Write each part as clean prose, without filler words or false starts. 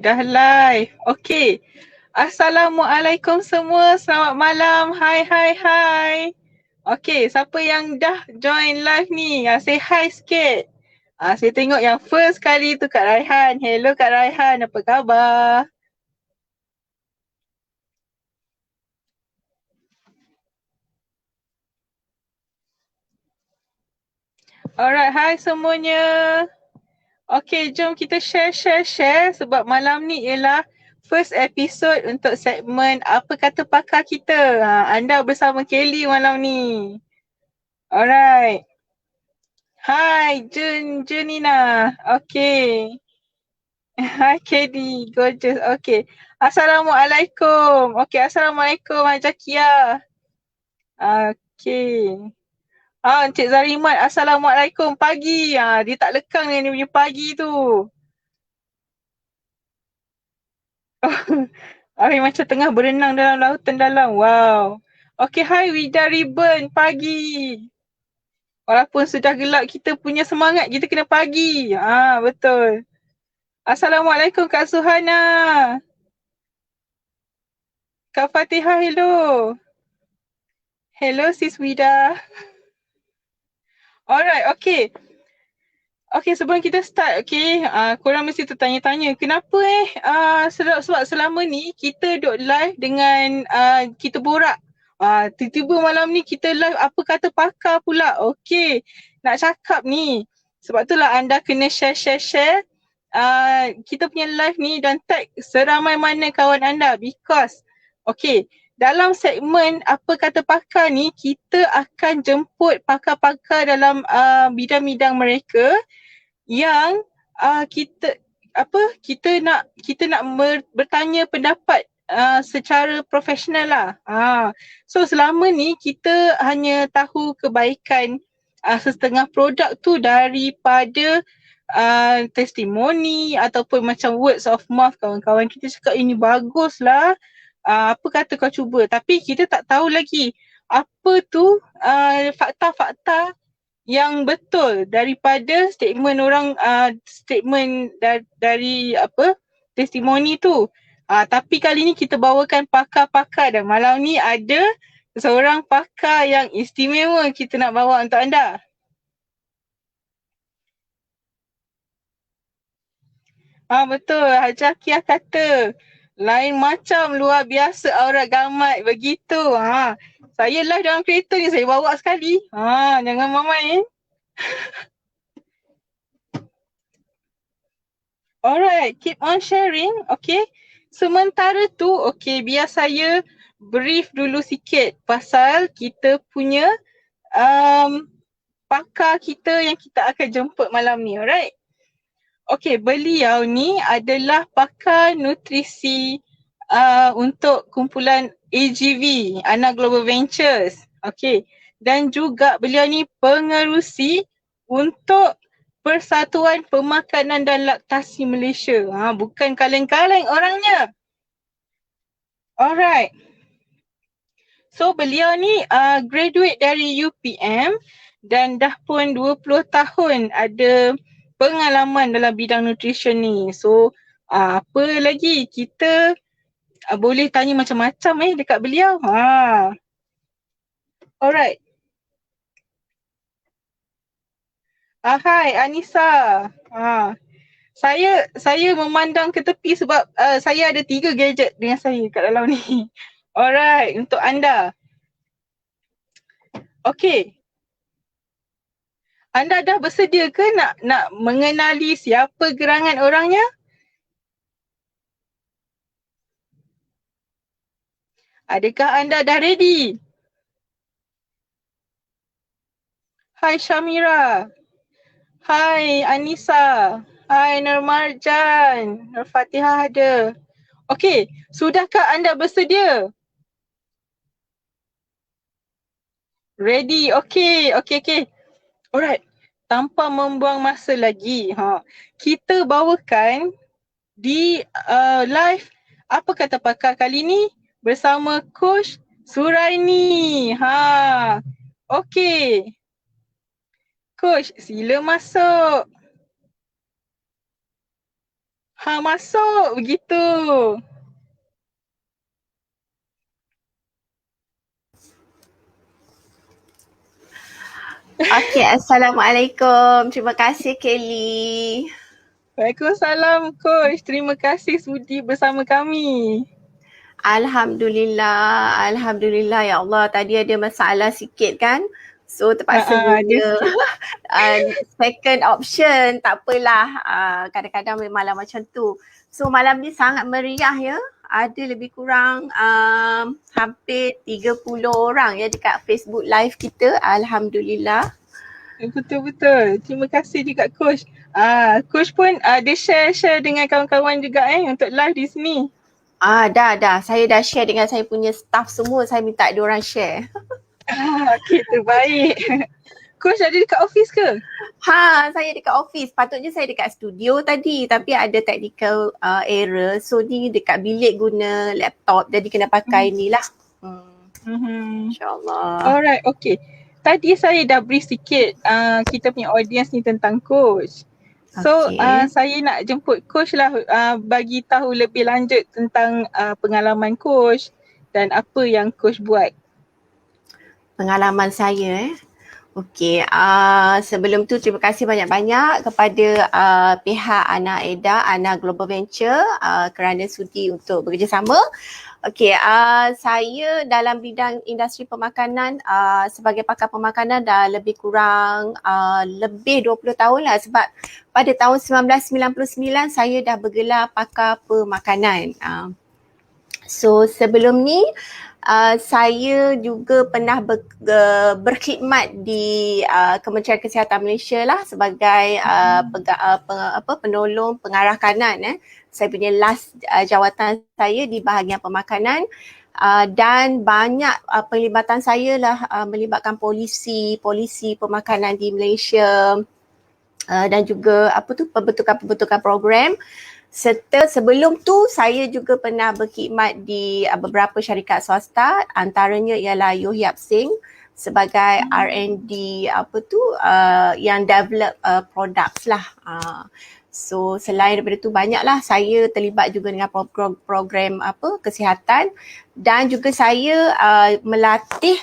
Dah live. Okey. Assalamualaikum semua. Selamat malam. Hai. Okey, siapa yang dah join live ni? Say hi sikit. Saya tengok yang first kali tu Kak Raihan. Hello Kak Raihan, apa khabar? Alright, hai semuanya. Okey, jom kita share sebab malam ni ialah first episode untuk segmen Apa Kata Pakar kita. Anda bersama Kelly malam ni. Alright. Hai Junina. Okey. Hai Kelly, gorgeous. Okey. Assalamualaikum. Assalamualaikum Hajakia. Okey. Encik Zarimat, Assalamualaikum. Pagi. Dia tak lekang dengan dia punya pagi tu. Macam tengah berenang dalam lautan dalam. Wow. Okey, hai Wida Ribbon. Pagi. Walaupun sudah gelap, kita punya semangat, kita kena pagi. Betul. Assalamualaikum Kak Suhana. Kak Fatihah, hello. Hello Sis Wida. Alright, okay. Okay, sebelum kita start, okay, korang mesti tertanya-tanya kenapa sebab selama ni kita duk live dengan kita borak. Tiba-tiba malam ni kita live Apa Kata Pakar pula. Okay, nak cakap ni. Sebab itulah anda kena share kita punya live ni dan tag seramai mana kawan anda because okay, dalam segmen Apa Kata Pakar ni kita akan jemput pakar-pakar dalam bidang-bidang mereka yang kita nak bertanya pendapat secara profesional lah. So selama ni kita hanya tahu kebaikan setengah produk tu daripada testimoni ataupun macam words of mouth, kawan-kawan kita cakap ini bagus lah, apa kata kau cuba, tapi kita tak tahu lagi apa tu fakta-fakta yang betul daripada statement orang, dari apa testimoni tu. Tapi kali ni kita bawakan pakar-pakar, dan malam ni ada seorang pakar yang istimewa kita nak bawa untuk anda. Betul, Hajah Kia kata lain macam, luar biasa aurat gamat begitu. Saya live dalam kereta ni, saya bawa sekali. Jangan main-main. Alright, keep on sharing. Okay. Sementara tu, okay, biar saya brief dulu sikit pasal kita punya pakar kita yang kita akan jemput malam ni. Alright. Okay, beliau ni adalah pakar nutrisi untuk kumpulan AGV, Ana Global Ventures. Okay. Dan juga beliau ni pengerusi untuk Persatuan Pemakanan dan Laktasi Malaysia. Bukan kaleng-kaleng orangnya. Alright. So beliau ni graduate dari UPM dan dah pun 20 tahun ada pengalaman dalam bidang nutrition ni. So apa lagi, kita boleh tanya macam-macam dekat beliau. Alright. Hai Anissa. Saya memandang ke tepi sebab saya ada 3 gadget dengan saya kat dalam ni. Alright, untuk anda. Okay. Anda dah bersedia ke nak mengenali siapa gerangan orangnya? Adakah anda dah ready? Hai Shamira. Hai Anissa. Hai Nurmarjan. Nur Fatihah ada. Okay, sudahkah anda bersedia? Ready, okay. Alright, tanpa membuang masa lagi, kita bawakan di live apa kata pakar kali ni bersama Coach Suraini. Okay. Coach, sila masuk. Masuk begitu. Okay, Assalamualaikum. Terima kasih Kelly. Waalaikumsalam Coach. Terima kasih sudi bersama kami. Alhamdulillah ya Allah. Tadi ada masalah sikit kan. So terpaksa guna second option. Tak apalah. Kadang-kadang memanglah macam tu. So malam ni sangat meriah ya. Ada lebih kurang hampir 30 orang ya dekat Facebook live kita. Alhamdulillah. Betul. Terima kasih juga Coach. Coach pun dia share dengan kawan-kawan juga untuk live di sini. Dah. Saya dah share dengan saya punya staff semua. Saya minta diorang share. Okay, terbaik. Coach ada dekat office ke? Saya dekat office. Patutnya saya dekat studio tadi tapi ada technical error. So ni dekat bilik guna laptop jadi kena pakai ni lah. InsyaAllah. Alright, okay. Tadi saya dah brief sikit kita punya audience ni tentang Coach. So saya nak jemput Coach lah bagi tahu lebih lanjut tentang pengalaman Coach dan apa yang Coach buat. Pengalaman saya Okey, sebelum tu terima kasih banyak-banyak kepada pihak Ana Eda, Ana Global Venture kerana sudi untuk bekerjasama. Okey, saya dalam bidang industri pemakanan sebagai pakar pemakanan dah lebih kurang lebih 20 tahun lah sebab pada tahun 1999 saya dah bergelar pakar pemakanan. So sebelum ni Saya juga pernah berkhidmat di Kementerian Kesihatan Malaysia lah sebagai penolong pengarah kanan. Saya punya last jawatan saya di bahagian pemakanan. Dan banyak pelibatan saya lah melibatkan polisi pemakanan di Malaysia, dan juga pembentukan program. Serta sebelum tu saya juga pernah berkhidmat di beberapa syarikat swasta, antaranya ialah Yo Hyap Sing sebagai R&D yang develop products lah. So selain daripada tu banyaklah saya terlibat juga dengan program kesihatan, dan juga saya melatih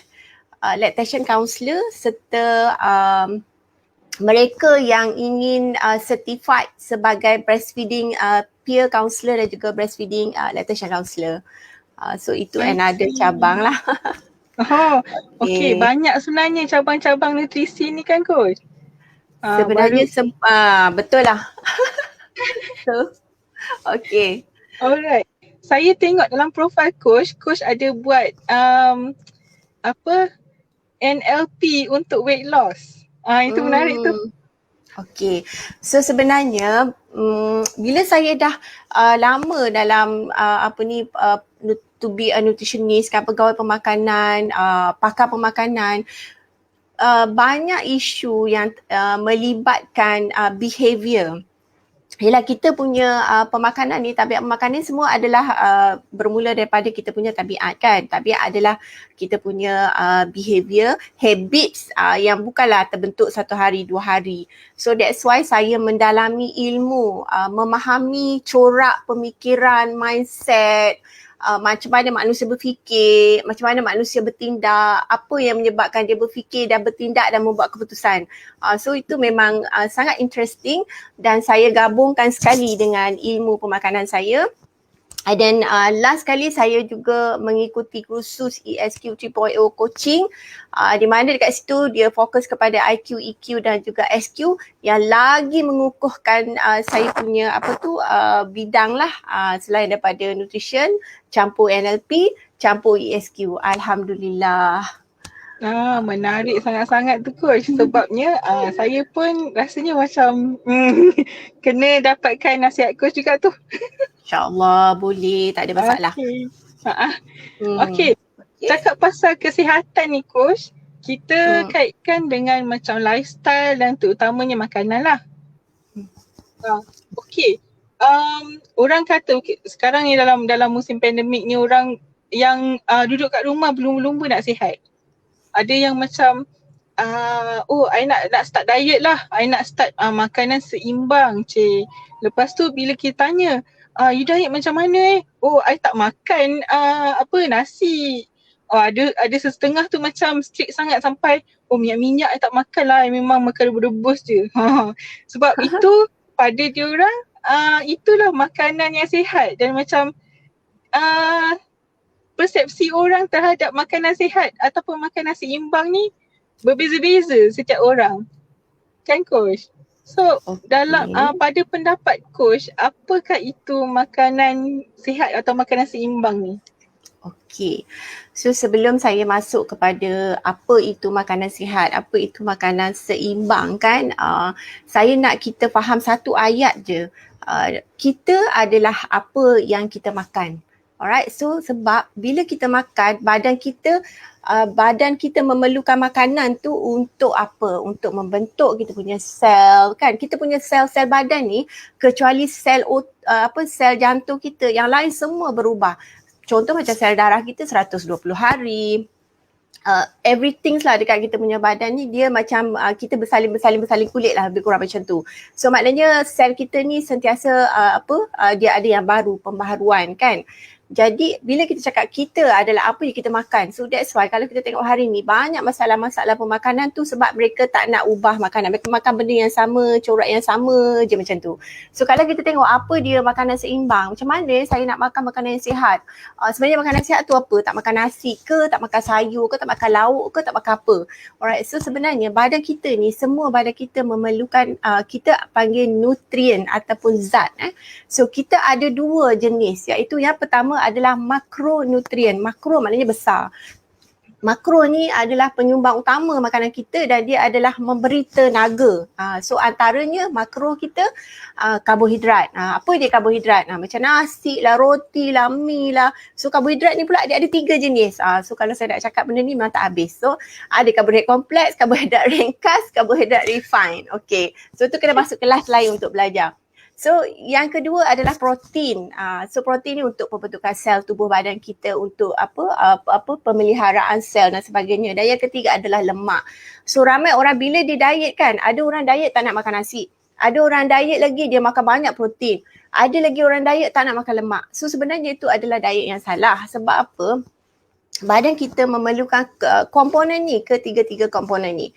lactation counsellor serta mereka yang ingin certified sebagai breastfeeding peer counsellor dan juga breastfeeding lactation counsellor. So itu another cabang lah. Oh, okay. Banyak sebenarnya cabang-cabang nutrisi ni kan Coach? Sebenarnya betul lah. So, okay. Alright. Saya tengok dalam profil Coach ada buat NLP untuk weight loss. Itu menarik tu. Okay. So sebenarnya bila saya dah lama dalam to be a nutritionist, kan, pegawai pemakanan, pakar pemakanan, banyak isu yang melibatkan behaviour. Yelah, kita punya pemakanan ni, tabiat pemakanan ni semua adalah bermula daripada kita punya tabiat, kan. Tabiat adalah kita punya behaviour, habits yang bukanlah terbentuk 1 hari 2 hari. So that's why saya mendalami ilmu, memahami corak pemikiran, mindset, macam mana manusia berfikir, macam mana manusia bertindak, apa yang menyebabkan dia berfikir dan bertindak dan membuat keputusan. So itu memang sangat interesting, dan saya gabungkan sekali dengan ilmu pemakanan saya. Dan last kali saya juga mengikuti kursus ESQ 3.0 coaching, di mana dekat situ dia fokus kepada IQ, EQ dan juga SQ yang lagi mengukuhkan saya punya bidang lah, selain daripada nutrition, campur NLP, campur ESQ. Alhamdulillah. Menarik sangat-sangat tu Coach, sebabnya saya pun rasanya macam kena dapatkan nasihat Coach juga tu. InsyaAllah boleh, tak ada masalah. Okay. Cakap pasal kesihatan ni Coach, kita kaitkan dengan macam lifestyle dan terutamanya makanan lah. Okay. Orang kata sekarang ni dalam musim pandemik ni, orang yang duduk kat rumah berlumba-lumba nak sihat. Ada yang macam I nak start diet lah, I nak start makanan seimbang cik. Lepas tu bila kita tanya, you diet macam mana I tak makan nasi. Ada setengah tu macam strict sangat sampai minyak I tak makan lah, I memang makan rebus je. Sebab itu pada diorang itulah makanan yang sihat, dan macam persepsi orang terhadap makanan sihat ataupun makanan seimbang ni berbeza-beza setiap orang. Kan Coach? So dalam pada pendapat Coach, apakah itu makanan sihat atau makanan seimbang ni? Okay. So sebelum saya masuk kepada apa itu makanan sihat, apa itu makanan seimbang, kan, saya nak kita faham satu ayat je. Kita adalah apa yang kita makan. Alright, so sebab bila kita makan, badan kita memerlukan makanan tu untuk apa? Untuk membentuk kita punya sel, kan? Kita punya sel-sel badan ni, kecuali sel jantung kita, yang lain semua berubah. Contoh macam sel darah kita 120 hari. Everything lah dekat kita punya badan ni, dia macam kita bersalin kulit lah, lebih kurang macam tu. So maknanya sel kita ni sentiasa dia ada yang baru, pembaharuan, kan. Jadi bila kita cakap kita adalah apa yang kita makan, so that's why kalau kita tengok hari ni banyak masalah-masalah pemakanan tu sebab mereka tak nak ubah makanan. Mereka makan benda yang sama, corak yang sama je macam tu. So kalau kita tengok apa dia makanan seimbang, macam mana saya nak makan makanan yang sihat. Sebenarnya makanan sihat tu apa? Tak makan nasi ke, tak makan sayur ke, tak makan lauk ke, tak makan apa. Alright, so sebenarnya badan kita ni, semua badan kita memerlukan kita panggil nutrien ataupun zat. So kita ada dua jenis, iaitu yang pertama adalah makronutrien. Makro maknanya besar. Makro ni adalah penyumbang utama makanan kita dan dia adalah memberi tenaga. So antaranya makro kita karbohidrat. Apa dia karbohidrat? Macam nasi lah, roti lah, mi lah. So karbohidrat ni pula dia ada 3 jenis. So kalau saya nak cakap benda ni memang tak habis. So ada karbohidrat kompleks, karbohidrat ringkas, karbohidrat refined. Okay. So tu kena masuk kelas lain untuk belajar. So yang kedua adalah protein. So protein ni untuk pembentukan sel tubuh badan kita, untuk pemeliharaan sel dan sebagainya. Dan yang ketiga adalah lemak. So ramai orang bila dia diet kan, ada orang diet tak nak makan nasi. Ada orang diet lagi dia makan banyak protein. Ada lagi orang diet tak nak makan lemak. So sebenarnya itu adalah diet yang salah. Sebab apa? Badan kita memerlukan komponen ni, ketiga-tiga komponen ni.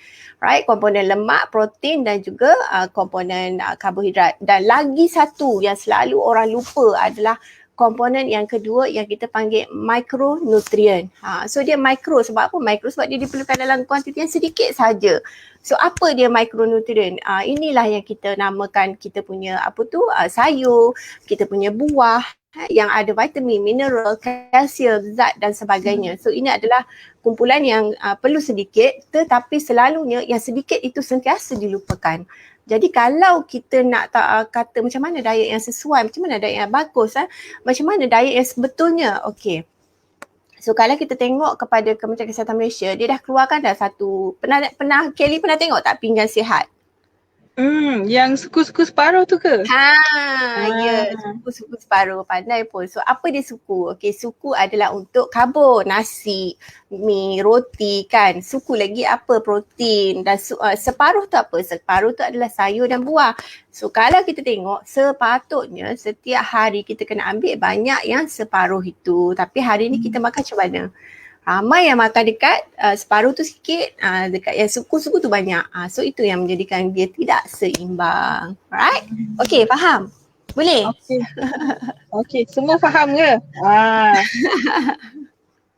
Right, komponen lemak, protein dan juga komponen karbohidrat. Dan lagi satu yang selalu orang lupa adalah komponen yang kedua yang kita panggil mikronutrien. So dia mikro sebab apa? Mikro sebab dia diperlukan dalam kuantiti yang sedikit saja. So apa dia mikronutrien? Inilah yang kita namakan kita punya sayur, kita punya buah yang ada vitamin, mineral, kalsium, zat dan sebagainya. So ini adalah kumpulan yang perlu sedikit, tetapi selalunya yang sedikit itu sentiasa dilupakan. Jadi kalau kita nak kata macam mana diet yang sesuai, macam mana diet yang bagus, macam mana diet yang sebetulnya, okey. So kalau kita tengok kepada Kementerian Kesihatan Malaysia, dia dah keluarkan dah satu, Kelly pernah tengok tak pinggan sihat? Yang suku-suku separuh tu ke? Ya, suku-suku separuh, pandai pun. So apa dia suku? Okey, suku adalah untuk karbon, nasi, mi, roti kan. Suku lagi apa? Protein. Dan separuh tu apa? Separuh tu adalah sayur dan buah. So kalau kita tengok, sepatutnya setiap hari kita kena ambil banyak yang separuh itu. Tapi hari ni kita makan macam mana? Ramai yang makan dekat separuh tu sikit, dekat yang suku-suku tu banyak. So itu yang menjadikan dia tidak seimbang. Alright? Okay, faham? Boleh? Okay, semua faham ke?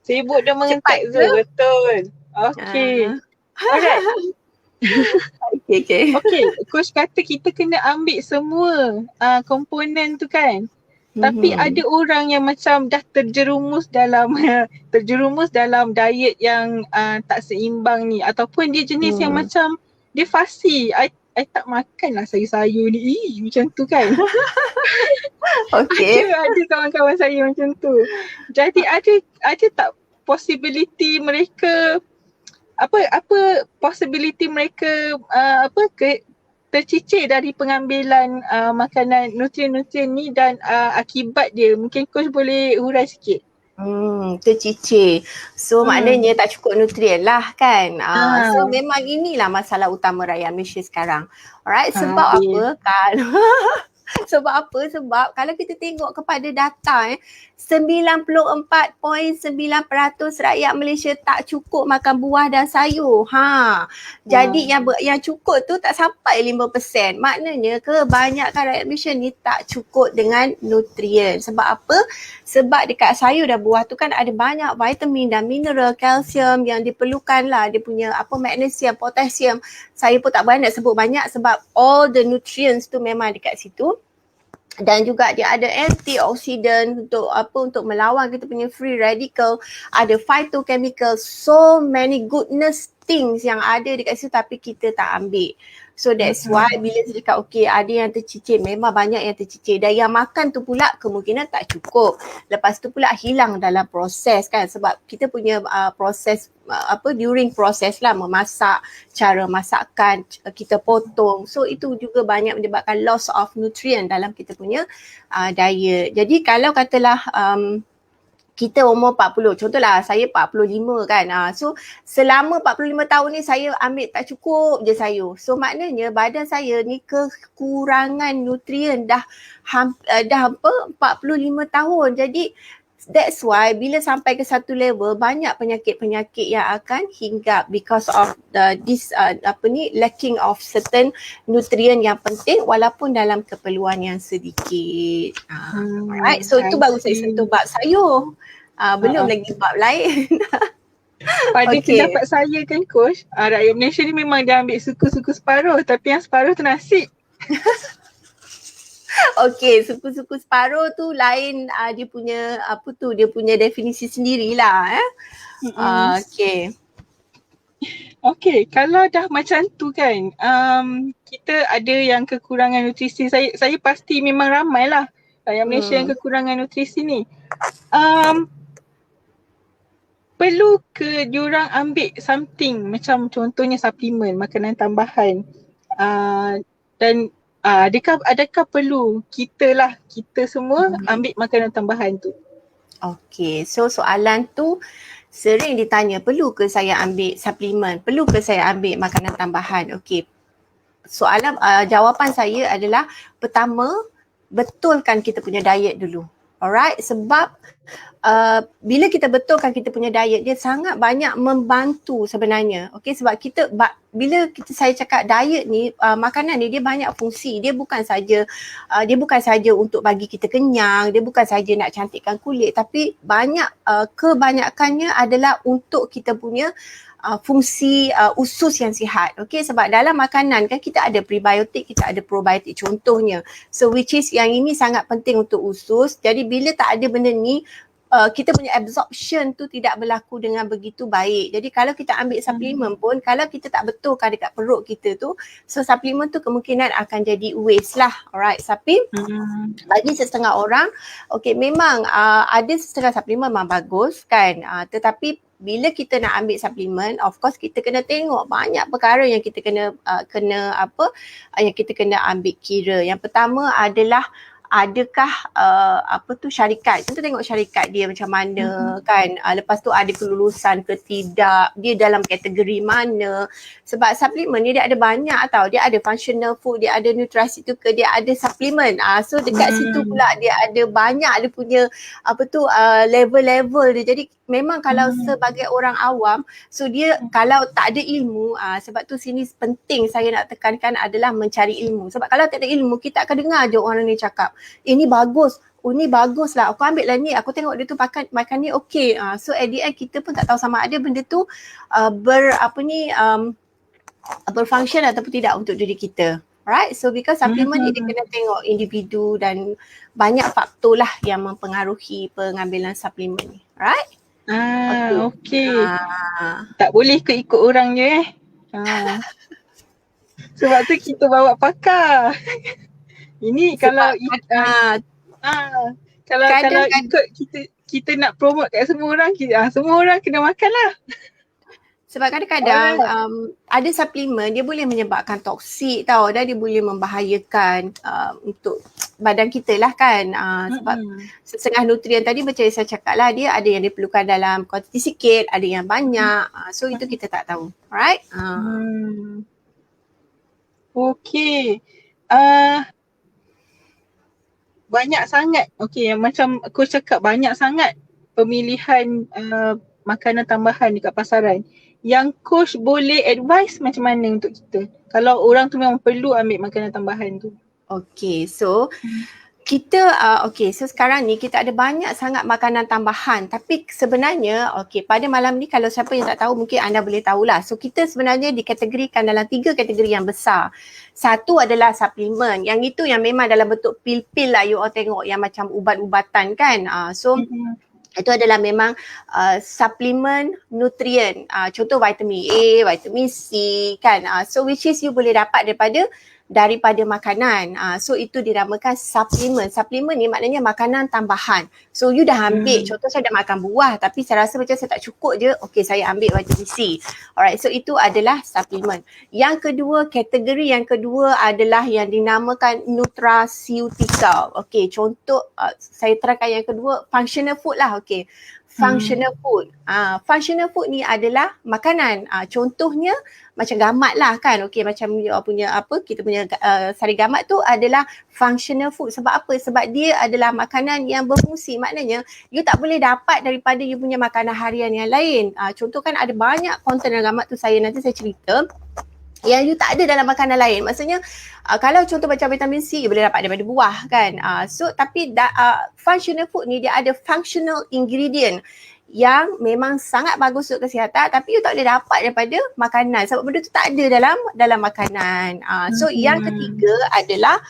Sibuk dan mengentak Zul, betul. Okay. Alright. Okay. Coach kata kita kena ambil semua komponen tu kan? Tapi ada orang yang macam dah terjerumus dalam diet yang tak seimbang ni, ataupun dia jenis yang macam dia fussy. I tak makan lah sayur-sayur ni. Macam tu kan. Okay. Ada kawan-kawan saya macam tu. Jadi ada tak possibility mereka possibility mereka tercicir dari pengambilan makanan nutrien-nutrien ni dan akibat dia, mungkin coach boleh hurai sikit. Tercicir. So maknanya tak cukup nutrien lah kan. So memang inilah masalah utama rakyat Malaysia sekarang. Alright, sebab apa? Sebab kalau kita tengok kepada data 94.9% rakyat Malaysia tak cukup makan buah dan sayur. Jadi yang cukup tu tak sampai 5%. Maknanya kebanyakan rakyat Malaysia ni tak cukup dengan nutrien. Sebab apa? Sebab dekat sayur dan buah tu kan ada banyak vitamin dan mineral, kalsium yang diperlukan lah. Dia punya magnesium, potasium. Saya pun tak berani nak sebut banyak sebab all the nutrients tu memang dekat situ. Dan juga dia ada antioksidan untuk melawan kita punya free radical, ada phytochemical, so many goodness things yang ada dekat situ tapi kita tak ambil. So that's why bila saya cakap ada yang tercicir, memang banyak yang tercicir dan yang makan tu pula kemungkinan tak cukup. Lepas tu pula hilang dalam proses kan, sebab kita punya proses during proses lah, memasak, cara masakan, kita potong. So itu juga banyak menyebabkan loss of nutrient dalam kita punya diet. Jadi kalau katalah kita umur 40, contohlah saya 45 kan. So selama 45 tahun ni saya ambil tak cukup je sayur. So maknanya badan saya ni kekurangan nutrien dah 45 tahun. Jadi that's why bila sampai ke satu level banyak penyakit-penyakit yang akan hinggap because of lacking of certain nutrien yang penting walaupun dalam keperluan yang sedikit. Alright, so itu baru saya sentuh bab sayur. Belum lagi bab lain. Pada pendapat saya kan coach, rakyat Malaysia ni memang dia ambil suku-suku separuh, tapi yang separuh tu nasi. Okey, suku-suku separuh tu lain, dia punya apa tu, dia punya definisi sendirilah okey. Okay, kalau dah macam tu kan, kita ada yang kekurangan nutrisi. Saya pasti memang ramai lah yang Malaysia yang kekurangan nutrisi ni. Perlu ke diorang ambil something macam contohnya suplemen, makanan tambahan, dan adakah perlu kita semua ambil makanan tambahan tu? Okey, so soalan tu sering ditanya, perlu ke saya ambil suplemen, perlu ke saya ambil makanan tambahan. Okey, soalan jawapan saya adalah pertama, betulkan kita punya diet dulu. Alright, sebab bila kita betulkan kita punya diet, dia sangat banyak membantu sebenarnya. Okey, sebab bila saya cakap diet ni, makanan ni dia banyak fungsi. Dia bukan saja untuk bagi kita kenyang, dia bukan saja nak cantikkan kulit, tapi kebanyakannya adalah untuk kita punya fungsi usus yang sihat. Okey, sebab dalam makanan kan kita ada prebiotik, kita ada probiotik contohnya. So which is yang ini sangat penting untuk usus. Jadi bila tak ada benda ni, kita punya absorption tu tidak berlaku dengan begitu baik. Jadi kalau kita ambil suplemen pun, kalau kita tak betulkan dekat perut kita tu, so suplemen tu kemungkinan akan jadi waste lah. Alright, tapi bagi setengah orang, okay, memang ada setengah suplemen memang bagus kan, tetapi bila kita nak ambil suplemen, of course kita kena tengok banyak perkara yang kita yang kita kena ambil kira. Yang pertama adalah adakah syarikat, kita tengok syarikat dia macam mana kan, lepas tu ada kelulusan ke tidak, dia dalam kategori mana. Sebab suplemen ni dia ada banyak tau, dia ada functional food, dia ada nutraceutical, dia ada suplemen. So dekat situ pula dia ada banyak, dia punya level-level dia. Jadi memang kalau sebagai orang awam, so dia kalau tak ada ilmu, sebab tu sini penting saya nak tekankan adalah mencari ilmu. Sebab kalau tak ada ilmu, kita akan dengar je orang ni cakap, ini bagus, ni bagus lah, aku ambil lah ni, aku tengok dia tu makan ni okey. So at the end kita pun tak tahu sama ada benda tu berfunction ataupun tidak untuk diri kita. Right, so because suplemen ni dia kena tengok individu dan banyak faktor lah yang mempengaruhi pengambilan suplemen ni. Right? Okay. Tak boleh ikut orang je sebab tu kita bawa pakar. Ini kalau ikut kita nak promote kat semua orang, semua orang kena makan lah. Sebab kadang-kadang ada suplemen dia boleh menyebabkan toksik tau, dan dia boleh membahayakan untuk badan kita lah kan. Sebab setengah nutrien tadi macam saya cakap lah, dia ada yang diperlukan dalam kuantiti sikit, ada yang banyak. So itu kita tak tahu. Alright? Okay. Banyak sangat, macam aku cakap, banyak sangat pemilihan makanan tambahan dekat pasaran. Yang coach boleh advise macam mana untuk kita kalau orang tu memang perlu ambil makanan tambahan tu? Okay, so so sekarang ni kita ada banyak sangat makanan tambahan, tapi sebenarnya pada malam ni kalau siapa yang tak tahu mungkin anda boleh tahulah. So kita sebenarnya dikategorikan dalam 3 kategori yang besar. Satu adalah suplemen, yang itu yang memang dalam bentuk pil-pil lah, you all tengok yang macam ubat-ubatan kan. Itu adalah memang suplemen nutrien, contoh vitamin A, vitamin C kan. So which is you boleh dapat daripada makanan. So itu dinamakan suplemen. Suplemen ni maknanya makanan tambahan. So you dah ambil, contoh saya dah makan buah tapi saya rasa macam saya tak cukup je, saya ambil vitamin C. Alright, so itu adalah suplemen. Yang kedua, kategori yang kedua adalah yang dinamakan nutraceutical. Contoh saya terangkan yang kedua, functional food lah. Functional food. Functional food ni adalah makanan. Contohnya macam gamat lah kan. Macam kita punya sari gamat tu adalah functional food. Sebab apa? Sebab dia adalah makanan yang berfungsi. Maknanya you tak boleh dapat daripada you punya makanan harian yang lain. Contoh kan ada banyak konten dalam gamat tu, nanti saya cerita yang you tak ada dalam makanan lain. Maksudnya kalau contoh macam vitamin C, you boleh dapat daripada buah kan. Tapi functional food ni dia ada functional ingredient yang memang sangat bagus untuk kesihatan, tapi you tak boleh dapat daripada makanan sebab benda tu tak ada dalam makanan. So yang ketiga adalah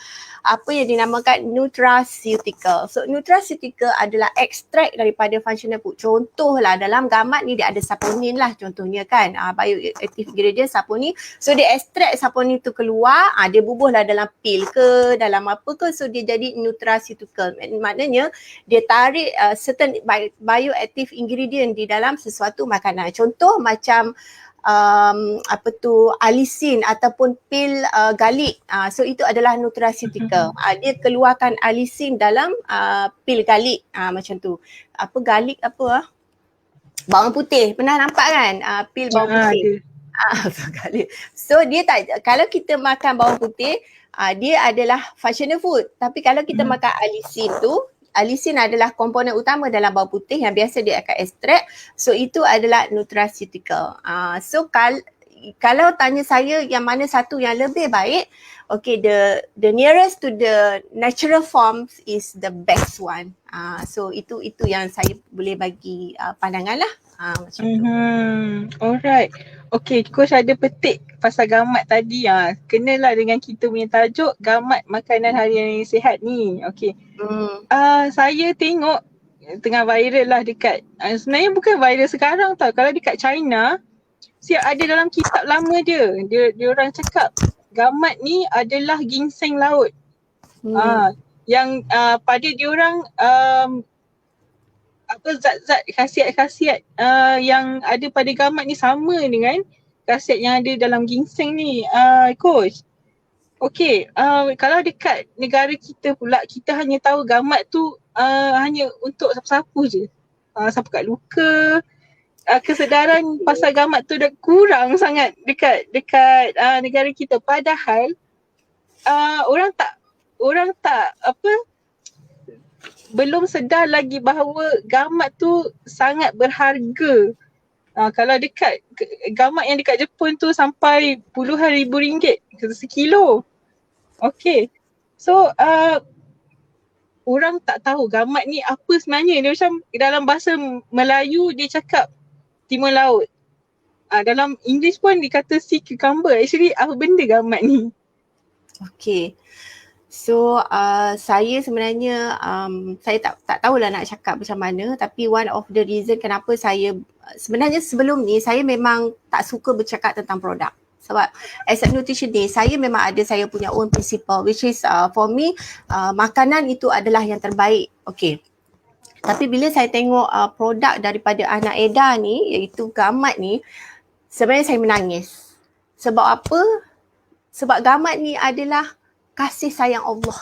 apa yang dinamakan nutraceutical. So nutraceutical adalah ekstrak daripada functional food. Contohlah dalam gamat ni dia ada saponin lah contohnya kan, bioactive ingredient saponin. So dia ekstrak saponin tu keluar, dia bubuhlah dalam pil ke, dalam apa ke, so dia jadi nutraceutical. Maknanya dia tarik certain bioactive ingredient di dalam sesuatu makanan. Contoh macam alisin ataupun pil galik. So itu adalah nutraceutical. Dia keluarkan alisin dalam pil galik macam tu. Galik bawang putih. Pernah nampak kan pil bawang putih? Galik. So dia tak, kalau kita makan bawang putih dia adalah functional food. Tapi kalau kita makan alisin tu, alisin adalah komponen utama dalam bawang putih yang biasa dia akan ekstrak. So itu adalah nutraceutical. So kalau tanya saya yang mana satu yang lebih baik, okay, the nearest to the natural forms is the best one. So itu yang saya boleh bagi pandangan lah. Macam tu. Alright. Okay, Coach ada petik pasal gamat tadi. Kenalah dengan kita punya tajuk gamat makanan harian yang sihat ni. Okay. Saya tengok tengah viral lah dekat, sebenarnya bukan viral sekarang tau. Kalau dekat China, siap ada dalam kitab lama dia orang cakap gamat ni adalah ginseng laut. Yang pada diorang zat-zat khasiat-khasiat yang ada pada gamat ni sama dengan khasiat yang ada dalam ginseng ni, Coach. Okay, kalau dekat negara kita pula, kita hanya tahu gamat tu hanya untuk sapu-sapu je. Sapu kat luka. Kesedaran pasal gamat tu dah kurang sangat dekat negara kita. Padahal orang tak belum sedar lagi bahawa gamat tu sangat berharga. Kalau dekat gamat yang dekat Jepun tu sampai puluhan ribu ringgit sekilo. Okay. So orang tak tahu gamat ni apa sebenarnya. Dia macam dalam bahasa Melayu dia cakap timur laut. Dalam English pun dikata sea cucumber. Actually apa benda gamat ni? Okay. So saya sebenarnya saya tak tahulah nak cakap macam mana, tapi one of the reason kenapa saya sebenarnya sebelum ni saya memang tak suka bercakap tentang produk. Sebab as a nutritionist, saya memang ada saya punya own principle, which is for me makanan itu adalah yang terbaik. Okay. Tapi bila saya tengok produk daripada Ana Eda ni, iaitu gamat ni, sebenarnya saya menangis. Sebab apa? Sebab gamat ni adalah kasih sayang Allah.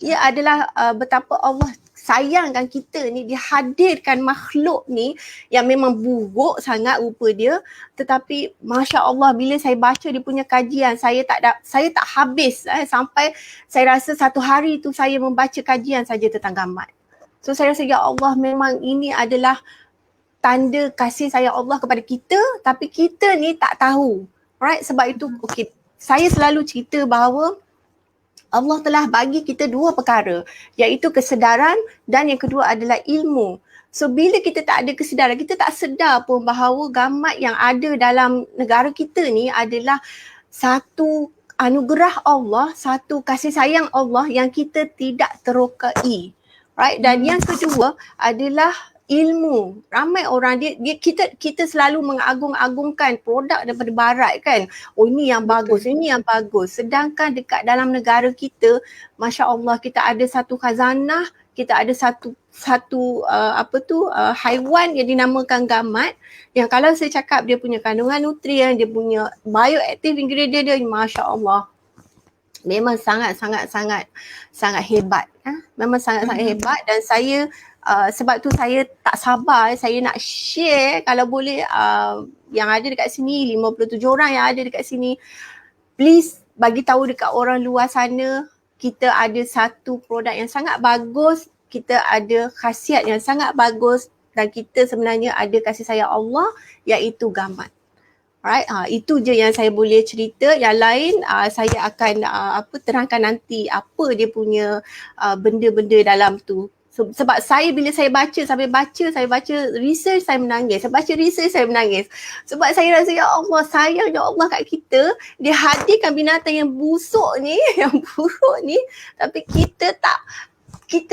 Ia adalah betapa Allah sayangkan kita ni, dia hadirkan makhluk ni yang memang buruk sangat rupa dia, tetapi Masya Allah bila saya baca dia punya kajian, saya tak habis sampai saya rasa satu hari tu saya membaca kajian saja tentang gamat. So saya rasa ya Allah, memang ini adalah tanda kasih sayang Allah kepada kita, tapi kita ni tak tahu. Right? Sebab itu okay, saya selalu cerita bahawa Allah telah bagi kita dua perkara, iaitu kesedaran dan yang kedua adalah ilmu. So bila kita tak ada kesedaran, kita tak sedar pun bahawa gamat yang ada dalam negara kita ni adalah satu anugerah Allah, satu kasih sayang Allah yang kita tidak terokai. Right? Dan yang kedua adalah ilmu. Ramai orang kita selalu mengagung-agungkan produk daripada barat kan. Oh ini yang bagus, ini yang bagus. Sedangkan dekat dalam negara kita, Masya Allah, kita ada satu khazanah, kita ada satu haiwan yang dinamakan gamat, yang kalau saya cakap dia punya kandungan nutrien, dia punya bioactive ingredient dia, Masya Allah, memang sangat hebat. Memang sangat hebat. Dan saya sebab tu saya tak sabar saya nak share kalau boleh yang ada dekat sini, 57 orang yang ada dekat sini, please bagi tahu dekat orang luar sana, kita ada satu produk yang sangat bagus, kita ada khasiat yang sangat bagus, dan kita sebenarnya ada kasih sayang Allah, iaitu gamat. Alright, itu je yang saya boleh cerita. Yang lain saya akan terangkan nanti apa dia punya benda-benda dalam tu. Sebab saya bila saya baca research saya menangis. Saya baca research saya menangis. Sebab saya rasa ya Allah, sayang ya Allah kat kita. Dia hadirkan binatang yang busuk ni, yang buruk ni, tapi kita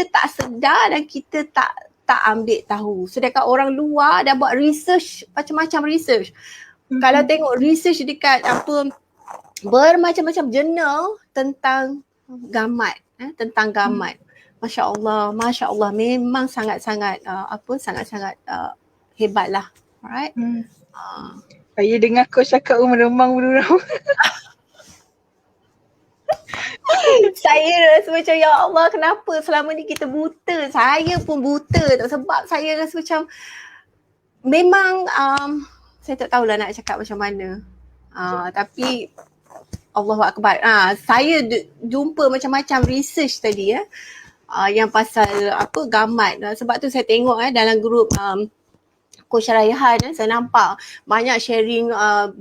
tak sedar dan kita tak ambil tahu. Sedangkan orang luar dah buat research, macam-macam research. Kalau tengok research dekat bermacam-macam jurnal tentang gamat, tentang gamat. Masya Allah, memang sangat-sangat sangat-sangat hebatlah. Alright. Saya dengar coach cakap meremang berurau. Saya rasa macam ya Allah, kenapa selama ni kita buta? Saya pun buta sebab saya rasa macam memang saya tak tahulah nak cakap macam mana. Tapi Allahu Akbar. Saya jumpa macam-macam research tadi yang pasal gamat. Sebab tu saya tengok dalam grup Coach Raihan, saya nampak banyak sharing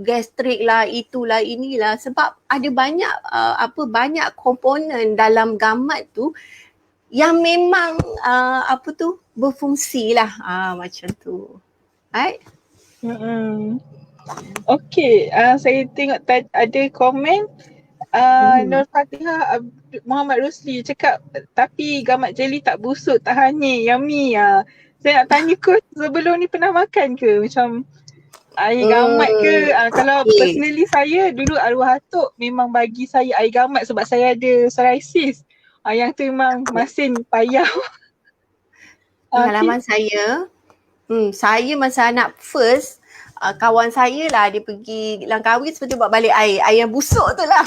gastrik lah, itulah, inilah. Sebab ada banyak banyak komponen dalam gamat tu yang memang berfungsi lah. Macam tu. Right? Okay, saya tengok ada komen Nur Fatihah Muhammad Rusli cakap tapi gamat jeli tak busuk, tak hanyir, yummy. Saya nak tanya coach, sebelum ni pernah makan ke macam air gamat ke? Kalau personally saya dulu arwah atuk memang bagi saya air gamat sebab saya ada psoriasis. Yang tu memang masin payah. Pengalaman saya masa anak first, kawan saya lah dia pergi Langkawi seperti buat balik air yang busuk tu lah.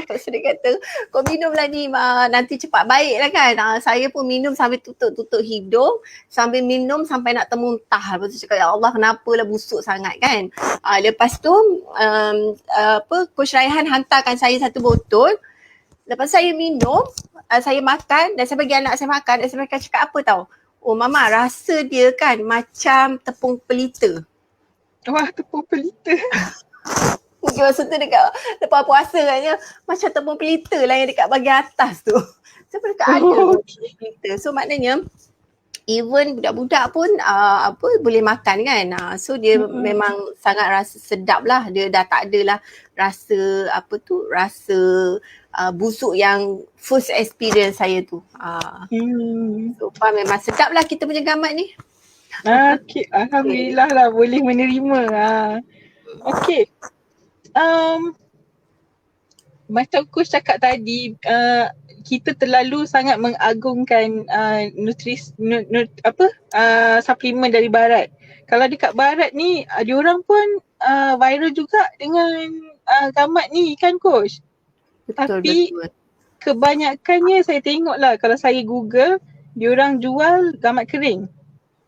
So dia kata kau minum lah ni nanti cepat baik lah kan. Saya pun minum sambil tutup hidung, sambil minum sampai nak termuntah. Lepas tu cakap ya Allah kenapa lah busuk sangat kan. Lepas tu Coach Raihan hantarkan saya satu botol. Lepas saya minum, saya makan dan saya bagi anak saya makan dan saya cakap apa tau. Oh mama, rasa dia kan macam tepung pelita. Wah, tepung pelita. Mungkin masa tu dekat lepas puasa katnya macam tepung pelita lah yang dekat bahagian atas tu. Saya pun dekat ada tepung pelita. So maknanya even budak-budak pun boleh makan kan. So dia memang sangat rasa sedap lah. Dia dah tak adalah rasa rasa busuk yang first experience saya tu. So memang sedap lah kita punya gamat ni. Okay, alhamdulillah lah boleh menerima. Okay. Macam coach cakap tadi, kita terlalu sangat mengagungkan suplemen dari barat. Kalau dekat barat ni, diorang pun viral juga dengan gamat ni kan coach. Tapi kebanyakannya saya tengok lah, kalau saya Google, diorang jual gamat kering.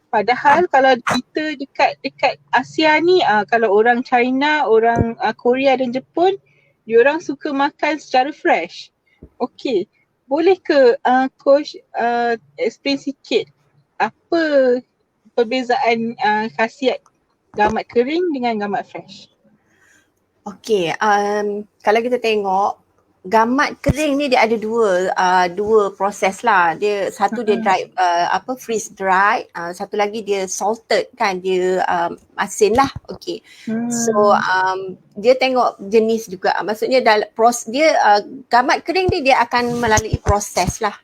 Padahal kalau kita dekat Asia ni, kalau orang China, orang Korea dan Jepun, diorang suka makan secara fresh. Okay, boleh ke coach explain sikit apa perbezaan khasiat gamat kering dengan gamat fresh? Okay, kalau kita tengok gamat kering ni dia ada dua proses lah. Dia satu dia dry freeze dry, satu lagi dia salted kan, dia asin lah. Okay. So dia tengok jenis juga. Maksudnya gamat kering ni dia akan melalui proses lah.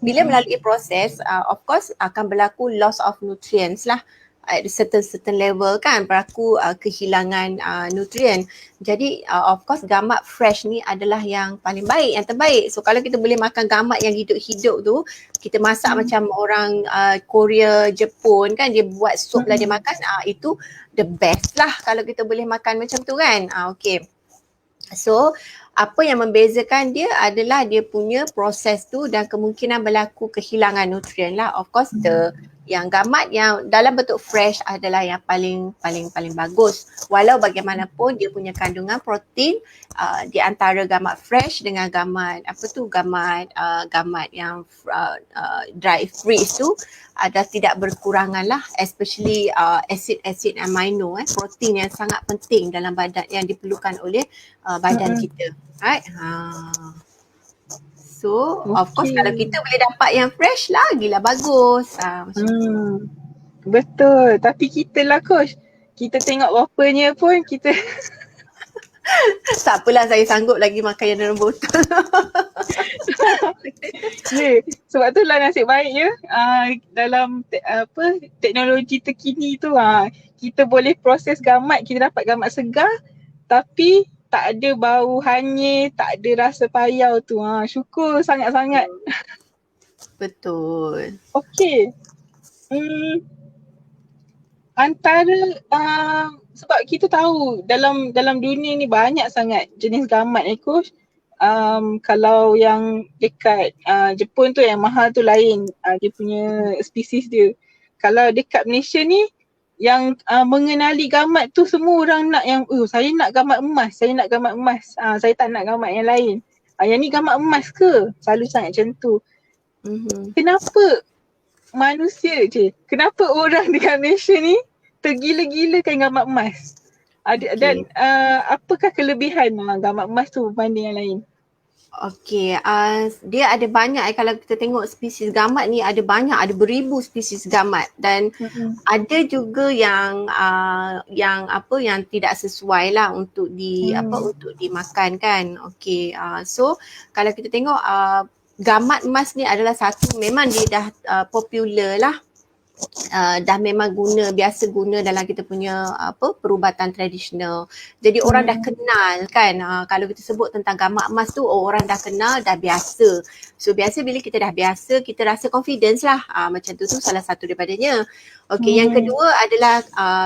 Bila melalui proses, of course akan berlaku loss of nutrients lah. At certain level kan berlaku kehilangan nutrien. Jadi of course gamat fresh ni adalah yang paling baik, yang terbaik. So kalau kita boleh makan gamat yang hidup-hidup tu, kita masak macam orang Korea, Jepun kan, dia buat sup lah dia makan, itu the best lah kalau kita boleh makan macam tu kan. Okay. So apa yang membezakan dia adalah dia punya proses tu dan kemungkinan berlaku kehilangan nutrien lah. Of course yang gamat yang dalam bentuk fresh adalah yang paling bagus. Walau bagaimanapun dia punya kandungan protein di antara gamat fresh dengan gamat gamat yang dry freeze tu ada tidak berkurangan lah, especially acid amino, protein yang sangat penting dalam badan yang diperlukan oleh badan kita. Right? So So of course kalau kita boleh dapat yang fresh lagilah bagus. Macam tu. Betul. Tapi kita lah coach. Kita tengok bapanya pun kita Tak apalah, saya sanggup lagi makan yang dalam botol. sebab tu lah nasib baik ya dalam teknologi terkini tu kita boleh proses gamat, kita dapat gamat segar tapi tak ada bau hanyir, tak ada rasa payau tu. Syukur sangat-sangat. Betul. Okey. Antara sebab kita tahu dalam dunia ni banyak sangat jenis gamat coach. Kalau yang dekat Jepun tu yang mahal tu lain, dia punya spesies dia. Kalau dekat Malaysia ni yang mengenali gamat tu semua orang nak yang saya nak gamat emas, saya nak gamat emas. Saya tak nak gamat yang lain. Yang ni gamat emas ke? Selalu sangat macam tu. Kenapa manusia je? Kenapa orang dekat Malaysia ni tergila-gilakan gamat emas? Dan apakah kelebihan gamat emas tu berbanding yang lain? Okey, dia ada banyak kalau kita tengok spesies gamat ni ada banyak, ada beribu spesies gamat dan ada juga yang tidak sesuai lah untuk untuk dimakan kan. Okey, so kalau kita tengok gamat emas ni adalah satu, memang dia dah popular lah. Dah memang biasa guna dalam kita punya perubatan tradisional. Jadi orang dah kenal kan, kalau kita sebut tentang gamat emas tu orang dah kenal, dah biasa. So biasa bila kita dah biasa, kita rasa confidence lah. Macam tu salah satu daripadanya. Okey, yang kedua adalah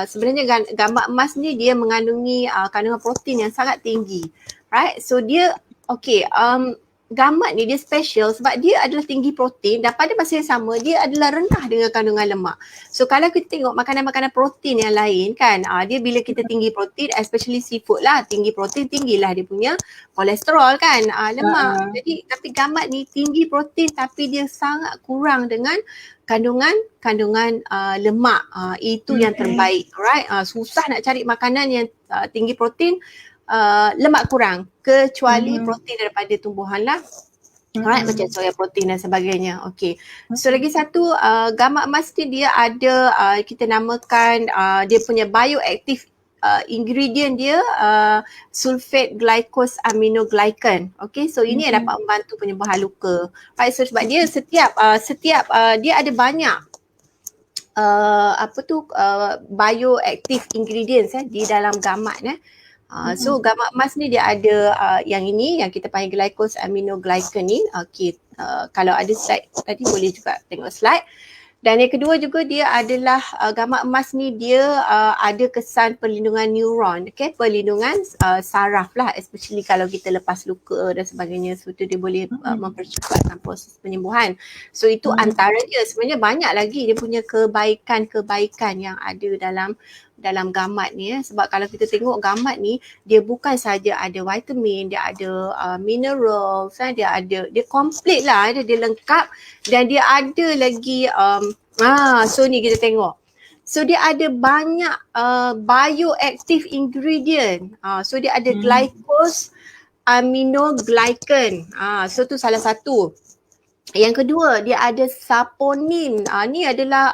sebenarnya gamat emas ni dia mengandungi kandungan protein yang sangat tinggi. Right? So dia gamat ni dia special sebab dia adalah tinggi protein dan pada masa yang sama dia adalah rendah dengan kandungan lemak. So kalau kita tengok makanan-makanan protein yang lain kan, dia bila kita tinggi protein, especially seafood lah, tinggi protein, tinggilah dia punya kolesterol kan, lemak. Jadi tapi gamat ni tinggi protein tapi dia sangat kurang dengan kandungan lemak. Itu yang terbaik, alright. Susah nak cari makanan yang tinggi protein, lemak kurang, kecuali protein daripada tumbuhan lah. Alright, macam soya protein dan sebagainya. Okay. So lagi satu, gamat emas ni dia ada kita namakan dia punya bioactive ingredient dia sulfate glycose aminoglycan. Okay, so ini yang dapat membantu penyembuhan luka. Right, so sebab dia setiap dia ada banyak bioactive ingredients di dalam gamat. So gamat emas ni dia ada yang ini yang kita panggil glycose aminoglycan ni. Okay, kalau ada slide tadi boleh juga tengok slide. Dan yang kedua juga dia adalah gamat emas ni dia ada kesan perlindungan neuron, okay, perlindungan saraf lah, especially kalau kita lepas luka dan sebagainya. So tu dia boleh mempercepatkan proses penyembuhan. So itu antara dia, sebenarnya banyak lagi dia punya kebaikan yang ada dalam gamat ni. Sebab kalau kita tengok gamat ni dia bukan saja ada vitamin, dia ada minerals, dia komplit lah, dia lengkap dan dia ada lagi so ni kita tengok. So dia ada banyak bioactive ingredient. So dia ada glycose aminoglycan. So tu salah satu. Yang kedua, dia ada saponin. Ni adalah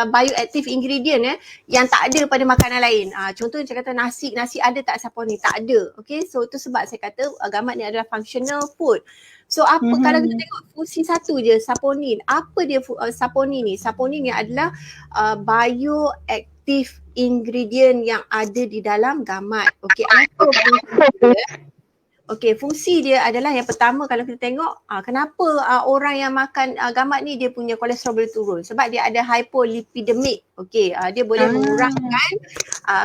bioactive ingredient yang tak ada pada makanan lain. Contohnya saya kata nasi ada tak saponin? Tak ada. Okay, so tu sebab saya kata gamat ni adalah functional food. So apa kalau kita tengok fungsi satu je, saponin. Apa dia saponin ni? Saponin ni adalah bioactive ingredient yang ada di dalam gamat. Okay, apa fungsi dia? Okey, fungsi dia adalah yang pertama kalau kita tengok kenapa orang yang makan gamat ni dia punya kolesterol boleh turun. Sebab dia ada hypolipidemic. Okey, dia boleh mengurangkan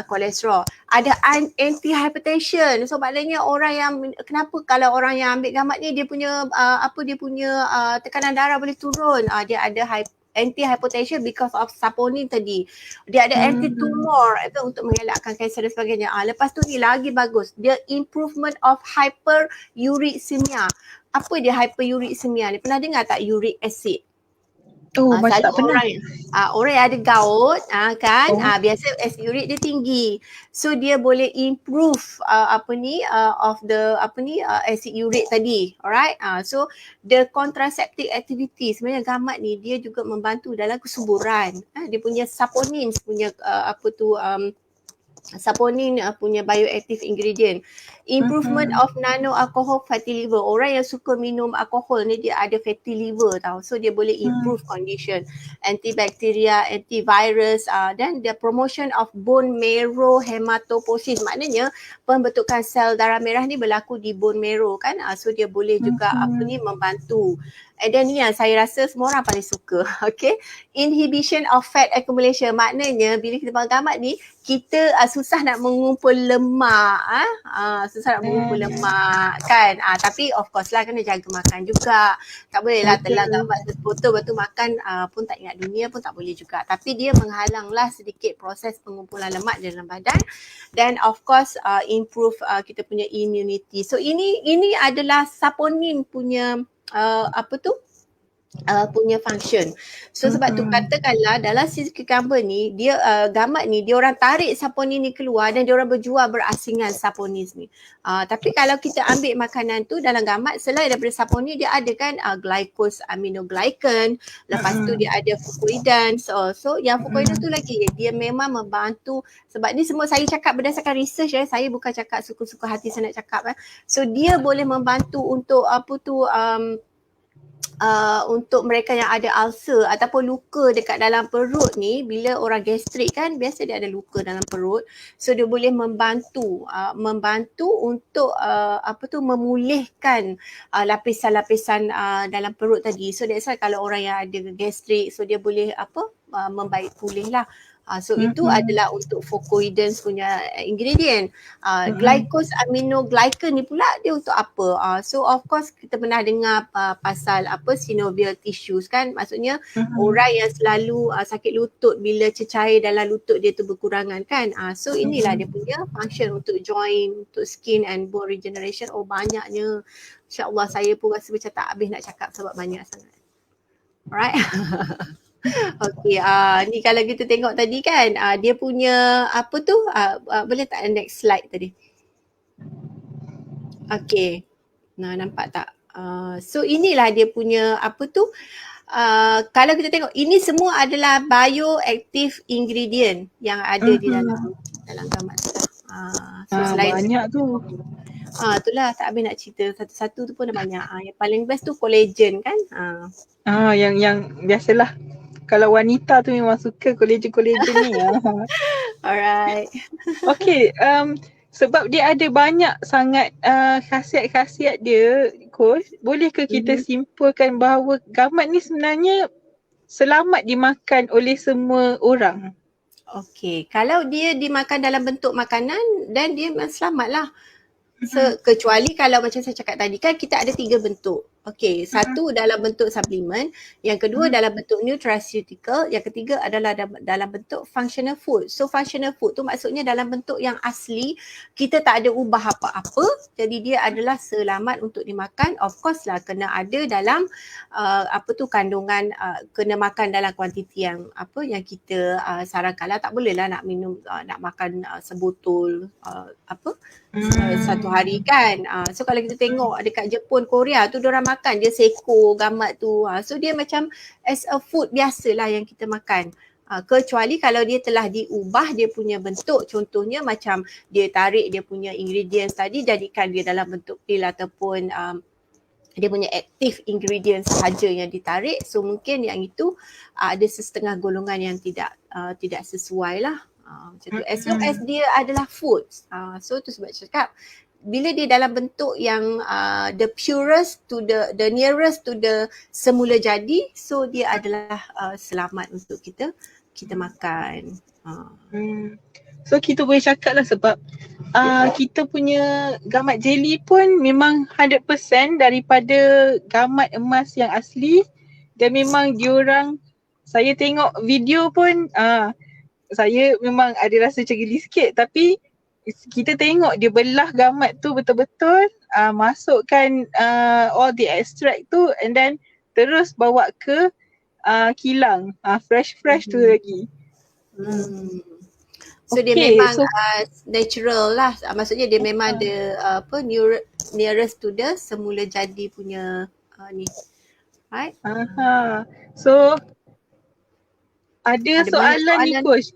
kolesterol. Ada anti-hypertension. So maknanya orang yang, kenapa kalau orang yang ambil gamat ni dia punya tekanan darah boleh turun. Dia ada anti-hypertension because of saponin tadi. Dia ada anti-tumor untuk mengelakkan kanser dan sebagainya. Lepas tu ni lagi bagus. Dia improvement of hyperuricemia. Apa dia hyperuricemia ni? Pernah dengar tak uric acid? Oh, macam Selalu tak pernah. orang yang ada gout kan Oh. biasa acid uric dia tinggi. So dia boleh improve of the acid uric tadi. Alright. So the contraceptive activity sebenarnya gamat ni dia juga membantu dalam kesuburan. Dia punya saponin punya saponin punya bioactive ingredient. Improvement of nano alcohol fatty liver. Orang yang suka minum alkohol ni dia ada fatty liver tau. So dia boleh improve condition. Antibacteria, antivirus dan the promotion of bone marrow hematopoiesis. Maknanya pembentukan sel darah merah ni berlaku di bone marrow kan. So dia boleh juga membantu. And then ni yang saya rasa semua orang paling suka. Okay. Inhibition of fat accumulation. Maknanya bila kita makan gamat ni kita susah nak mengumpul lemak susah nak mengumpul lemak kan tapi of course lah kena jaga makan juga, tak boleh lah telan gamat sepotong lepas tu makan pun tak ingat dunia pun tak boleh juga, tapi dia menghalanglah sedikit proses pengumpulan lemak dalam badan dan of course improve kita punya immunity. So ini adalah saponin punya punya function. So sebab tu katakanlah dalam sis cucumber ni dia gamat ni dia orang tarik saponin ni keluar dan dia orang berjual berasingan saponin ni. Tapi kalau kita ambil makanan tu dalam gamat selain daripada saponin dia ada kan glycose aminoglycan, lepas tu dia ada fucoidan. So yang fucoidan tu lagi dia memang membantu, sebab ni semua saya cakap berdasarkan research saya bukan cakap suka-suka hati saya nak cakap So dia boleh membantu untuk untuk mereka yang ada ulcer ataupun luka dekat dalam perut ni, bila orang gastrik kan biasa dia ada luka dalam perut, so dia boleh membantu untuk memulihkan lapisan-lapisan dalam perut tadi. So that's why kalau orang yang ada gastrik, so dia boleh membaik pulih lah. So itu adalah untuk fucoidans punya ingredient. Glycose aminoglycan ni pula dia untuk apa? So of course kita pernah dengar pasal synovial tissues kan, maksudnya orang yang selalu sakit lutut bila cecair dalam lutut dia tu berkurangan kan. So inilah dia punya function untuk joint, untuk skin and bone regeneration. Oh banyaknya. InsyaAllah saya pun rasa macam tak habis nak cakap sebab banyak sangat. Alright. Okay, ni kalau kita tengok tadi kan, dia punya boleh tak next slide tadi? Okay, nampak tak? So inilah dia punya kalau kita tengok ini semua adalah bioactive ingredient yang ada di dalam gamat tu. So Banyak tu. Itulah tak habis nak cerita, satu-satu tu pun dah banyak. Yang paling best tu collagen kan. Yang biasalah. Kalau wanita tu memang suka collagen ni. Alright. Okay, sebab dia ada banyak sangat khasiat-khasiat dia, Coach. Bolehkah kita simpulkan bahawa gamat ni sebenarnya selamat dimakan oleh semua orang? Okay, kalau dia dimakan dalam bentuk makanan dan dia memang selamat lah. Kecuali kalau macam saya cakap tadi kan kita ada 3 bentuk. Okay, satu dalam bentuk suplemen, yang kedua dalam bentuk nutraceutical, yang ketiga adalah dalam bentuk functional food. So functional food tu maksudnya dalam bentuk yang asli, kita tak ada ubah apa-apa, jadi dia adalah selamat untuk dimakan. Of course lah kena ada dalam kandungan, kena makan dalam kuantiti yang kita sarankan lah. Tak boleh lah nak minum, nak makan sebotol satu hari kan. So kalau kita tengok dekat Jepun, Korea tu diorang makan je seko gamat tu. So dia macam as a food biasalah yang kita makan. Kecuali kalau dia telah diubah dia punya bentuk, contohnya macam dia tarik dia punya ingredients tadi, jadikan dia dalam bentuk pil ataupun dia punya active ingredients sahaja yang ditarik. So mungkin yang itu ada setengah golongan yang tidak sesuai lah. Macam tu. As long as dia adalah food. So tu sebab cakap bila dia dalam bentuk yang the purest to the nearest to the semula jadi, so dia adalah selamat untuk kita makan. So kita boleh cakap lah sebab kita punya gamat jelly pun memang 100% daripada gamat emas yang asli, dan memang diorang, saya tengok video pun saya memang ada rasa macam geli sikit, tapi kita tengok dia belah gamat tu betul-betul, masukkan all the extract tu, and then terus bawa ke kilang. Fresh tu lagi. So dia Okay, memang so natural lah. Maksudnya dia memang ada nearest to the semula jadi punya ni. Right? So ada Ada banyak soalan ni soalan. coach.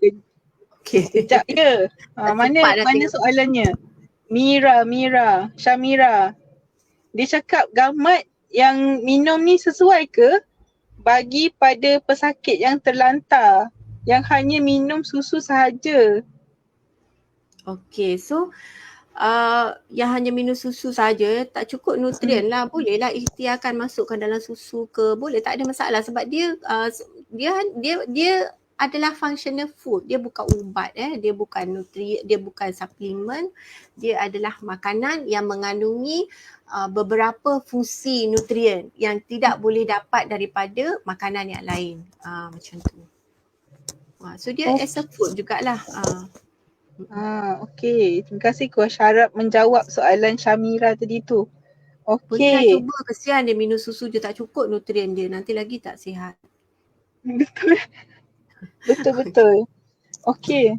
Okay. Sekejap je. Mana soalannya? Syamira. Dia cakap gamat yang minum ni sesuai ke bagi pada pesakit yang terlantar yang hanya minum susu sahaja? Okay, so yang hanya minum susu saja tak cukup nutrien lah. Bolehlah ikhtiarkan masukkan dalam susu ke, boleh, tak ada masalah sebab dia adalah functional food. Dia bukan ubat, dia bukan nutrien, dia bukan suplemen. Dia adalah makanan yang mengandungi beberapa fungsi nutrien yang tidak boleh dapat daripada makanan yang lain. Macam tu. So dia as a food jugalah. Okey. Terima kasih Coach. Harap menjawab soalan Syamira tadi tu. Bolehlah Okey. cuba, kesian dia minum susu je tak cukup nutrien dia. Nanti lagi tak sihat. Betul. Okey.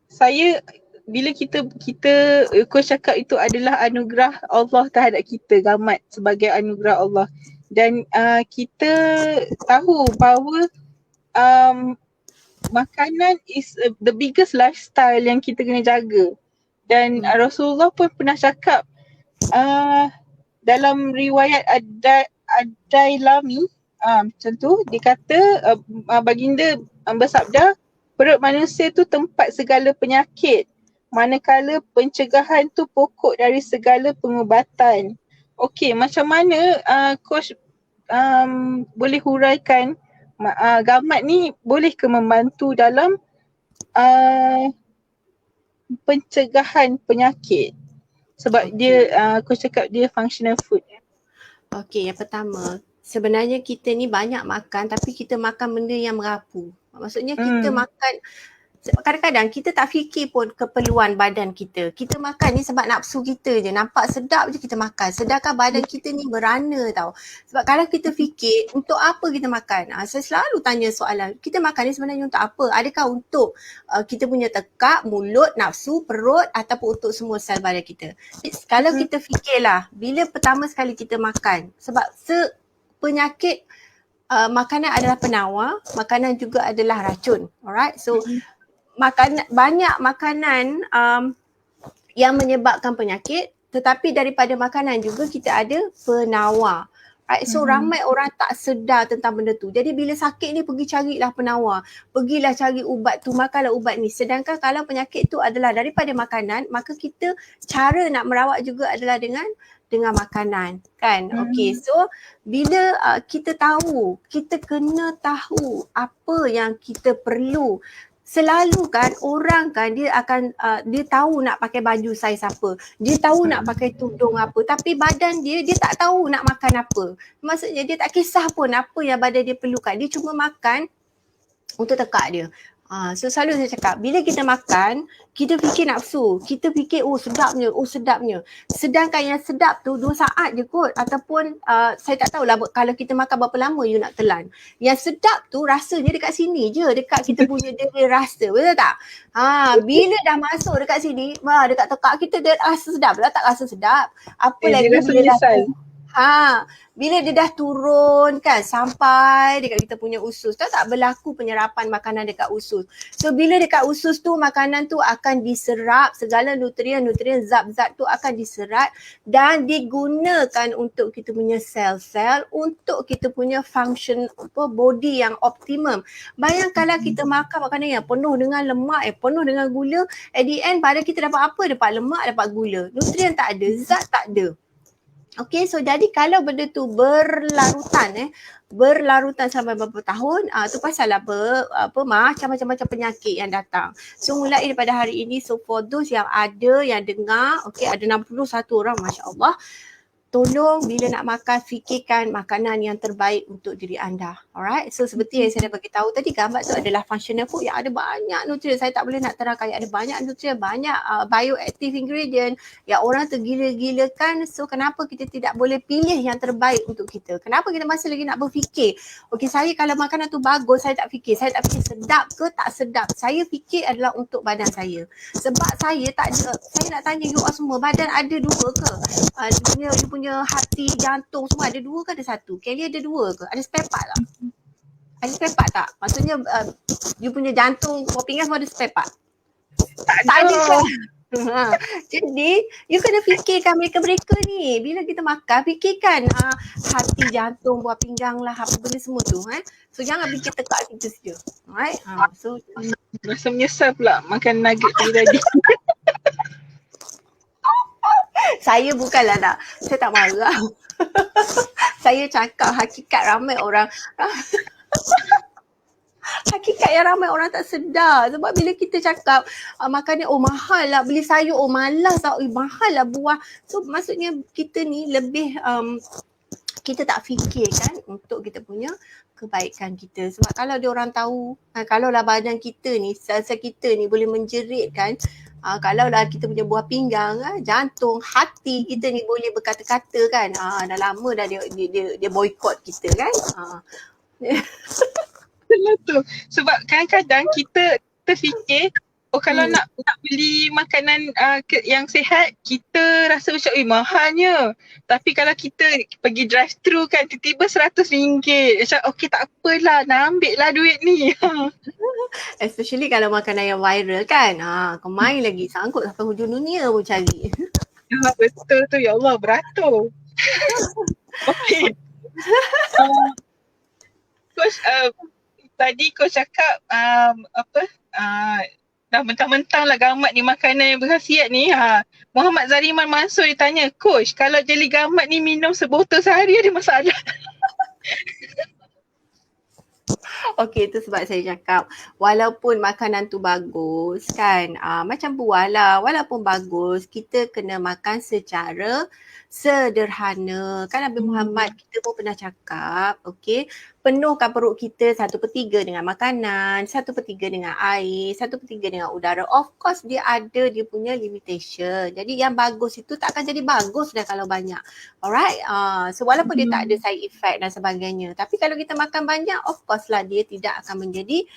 Saya bila kita coach cakap itu adalah anugerah Allah terhadap kita, gamat sebagai anugerah Allah. Dan kita tahu bahawa makanan is the biggest lifestyle yang kita kena jaga. Dan Rasulullah pun pernah cakap dalam riwayat Ad-Dailami macam tu, dia kata baginda bersabda, perut manusia tu tempat segala penyakit, manakala pencegahan tu pokok dari segala pengubatan. Okey, macam mana coach boleh huraikan gamat ni boleh ke membantu dalam pencegahan penyakit? Sebab dia coach cakap dia functional food. Okey, yang pertama, sebenarnya kita ni banyak makan tapi kita makan benda yang merapu. Maksudnya kita makan, kadang-kadang kita tak fikir pun keperluan badan kita. Kita makan ni sebab nafsu kita je, nampak sedap je kita makan. Sedangkan badan kita ni merana tau. Sebab kalau kita fikir untuk apa kita makan? Saya selalu tanya soalan, kita makan ni sebenarnya untuk apa? Adakah untuk kita punya tekak, mulut, nafsu, perut ataupun untuk semua sel badan kita? Kalau kita fikirlah, bila pertama sekali kita makan, sebab penyakit makanan adalah penawar, makanan juga adalah racun. Alright, so banyak makanan yang menyebabkan penyakit, tetapi daripada makanan juga kita ada penawar. Right? So ramai orang tak sedar tentang benda tu. Jadi bila sakit ni pergi carilah penawar, pergilah cari ubat tu, makanlah ubat ni. Sedangkan kalau penyakit tu adalah daripada makanan, maka kita cara nak merawat juga adalah dengan makanan, kan? Okay, so bila kita tahu, kita kena tahu apa yang kita perlu. Selalu kan orang kan dia akan dia tahu nak pakai baju saiz apa, dia tahu nak pakai tudung apa, tapi badan dia tak tahu nak makan apa. Maksudnya dia tak kisah pun apa yang badan dia perlukan, dia cuma makan untuk tekak dia. So selalu saya cakap, bila kita makan, kita fikir nafsu, kita fikir sedapnya. Sedangkan yang sedap tu 2 saat je kot, ataupun saya tak tahulah kalau kita makan berapa lama you nak telan. Yang sedap tu rasanya dekat sini je, dekat kita punya dera rasa, betul tak? Bila dah masuk dekat sini, dekat tekak kita dia rasa sedap lah, tak rasa sedap. Apa lagi bila bila dia dah turun kan sampai dekat kita punya usus, tak berlaku penyerapan makanan dekat usus. So bila dekat usus tu makanan tu akan diserap, segala nutrien zat-zat tu akan diserap dan digunakan untuk kita punya sel-sel, untuk kita punya function body yang optimum. Bayangkanlah kita makan makanan yang penuh dengan lemak, penuh dengan gula, at the end badan kita dapat apa? Dapat lemak, dapat gula. Nutrien tak ada, zat tak ada. Okay, so jadi kalau benda tu berlarutan sampai beberapa tahun, tu pasal macam-macam penyakit yang datang. So mulai daripada hari ini, so for those yang ada, yang dengar, okay, ada 61 orang, Masya Allah. tolong bila nak makan fikirkan makanan yang terbaik untuk diri anda. Alright. So seperti yang saya dah bagi tahu tadi, gambar tu adalah functional food yang ada banyak nutrien. Saya tak boleh nak terangkan, ada banyak nutrien, banyak bioactive ingredient yang orang tergila-gilakan. So kenapa kita tidak boleh pilih yang terbaik untuk kita? Kenapa kita masih lagi nak berfikir? Okey, saya kalau makanan tu bagus, saya tak fikir. Saya tak fikir sedap ke tak sedap. Saya fikir adalah untuk badan saya. Sebab saya tak ada, saya nak tanya you all semua, badan ada dua ke? You punya hati, jantung semua ada dua ke ada satu? Kelly ada dua ke? Ada spare part tak? Ada spare part tak? Maksudnya you punya jantung, buah pinggang semua ada spare part? Tak ada kan? Jadi you kena fikirkan mereka-mereka ni. Bila kita makan, fikirkan hati, jantung, buah pinggang lah, apa benda semua tu. So jangan fikir tekak situ saja. Alright? So rasa menyesal pula makan nugget tadi. Saya bukanlah nak, saya tak marah. Saya cakap hakikat ramai orang hakikat yang ramai orang tak sedar. Sebab bila kita cakap makan ni mahal lah, beli sayur malas lah, mahal lah buah. So maksudnya kita ni lebih kita tak fikirkan untuk kita punya kebaikan kita. Sebab kalau dia orang tahu, kalau lah badan kita ni, sel-sel kita ni boleh menjerit kan, kalau lah kita punya buah pinggang, jantung, hati kita ni boleh berkata-kata kan, dah lama dah dia boykot kita kan. Betul tu. Sebab kadang-kadang kita fikir kalau nak beli makanan yang sihat, kita rasa macam mahalnya. Tapi kalau kita pergi drive thru kan, tiba-tiba RM100. Macam okey tak apalah, nak ambil lah duit ni. Especially kalau makanan yang viral kan. Kau main lagi, sangkut sampai hujung dunia pun cari. Betul tu, ya Allah, beratur. Okey. Coach, tadi kau cakap dah mentang-mentang lah gamat ni makanan yang berkhasiat ni. Muhammad Zariman Mansur dia tanya, Coach, kalau jeli gamat ni minum sebotol sehari ada masalah? Okey, itu sebab saya cakap walaupun makanan tu bagus kan, macam buah lah, walaupun bagus kita kena makan secara sederhana. Kan Nabi Muhammad kita pun pernah cakap, okey, penuhkan perut kita 1/3 dengan makanan, 1/3 dengan air, 1/3 dengan udara. Of course dia ada dia punya limitation. Jadi yang bagus itu tak akan jadi bagus dah kalau banyak. Alright, so walaupun dia tak ada side effect dan sebagainya, tapi kalau kita makan banyak, of course lah dia tidak akan menjadi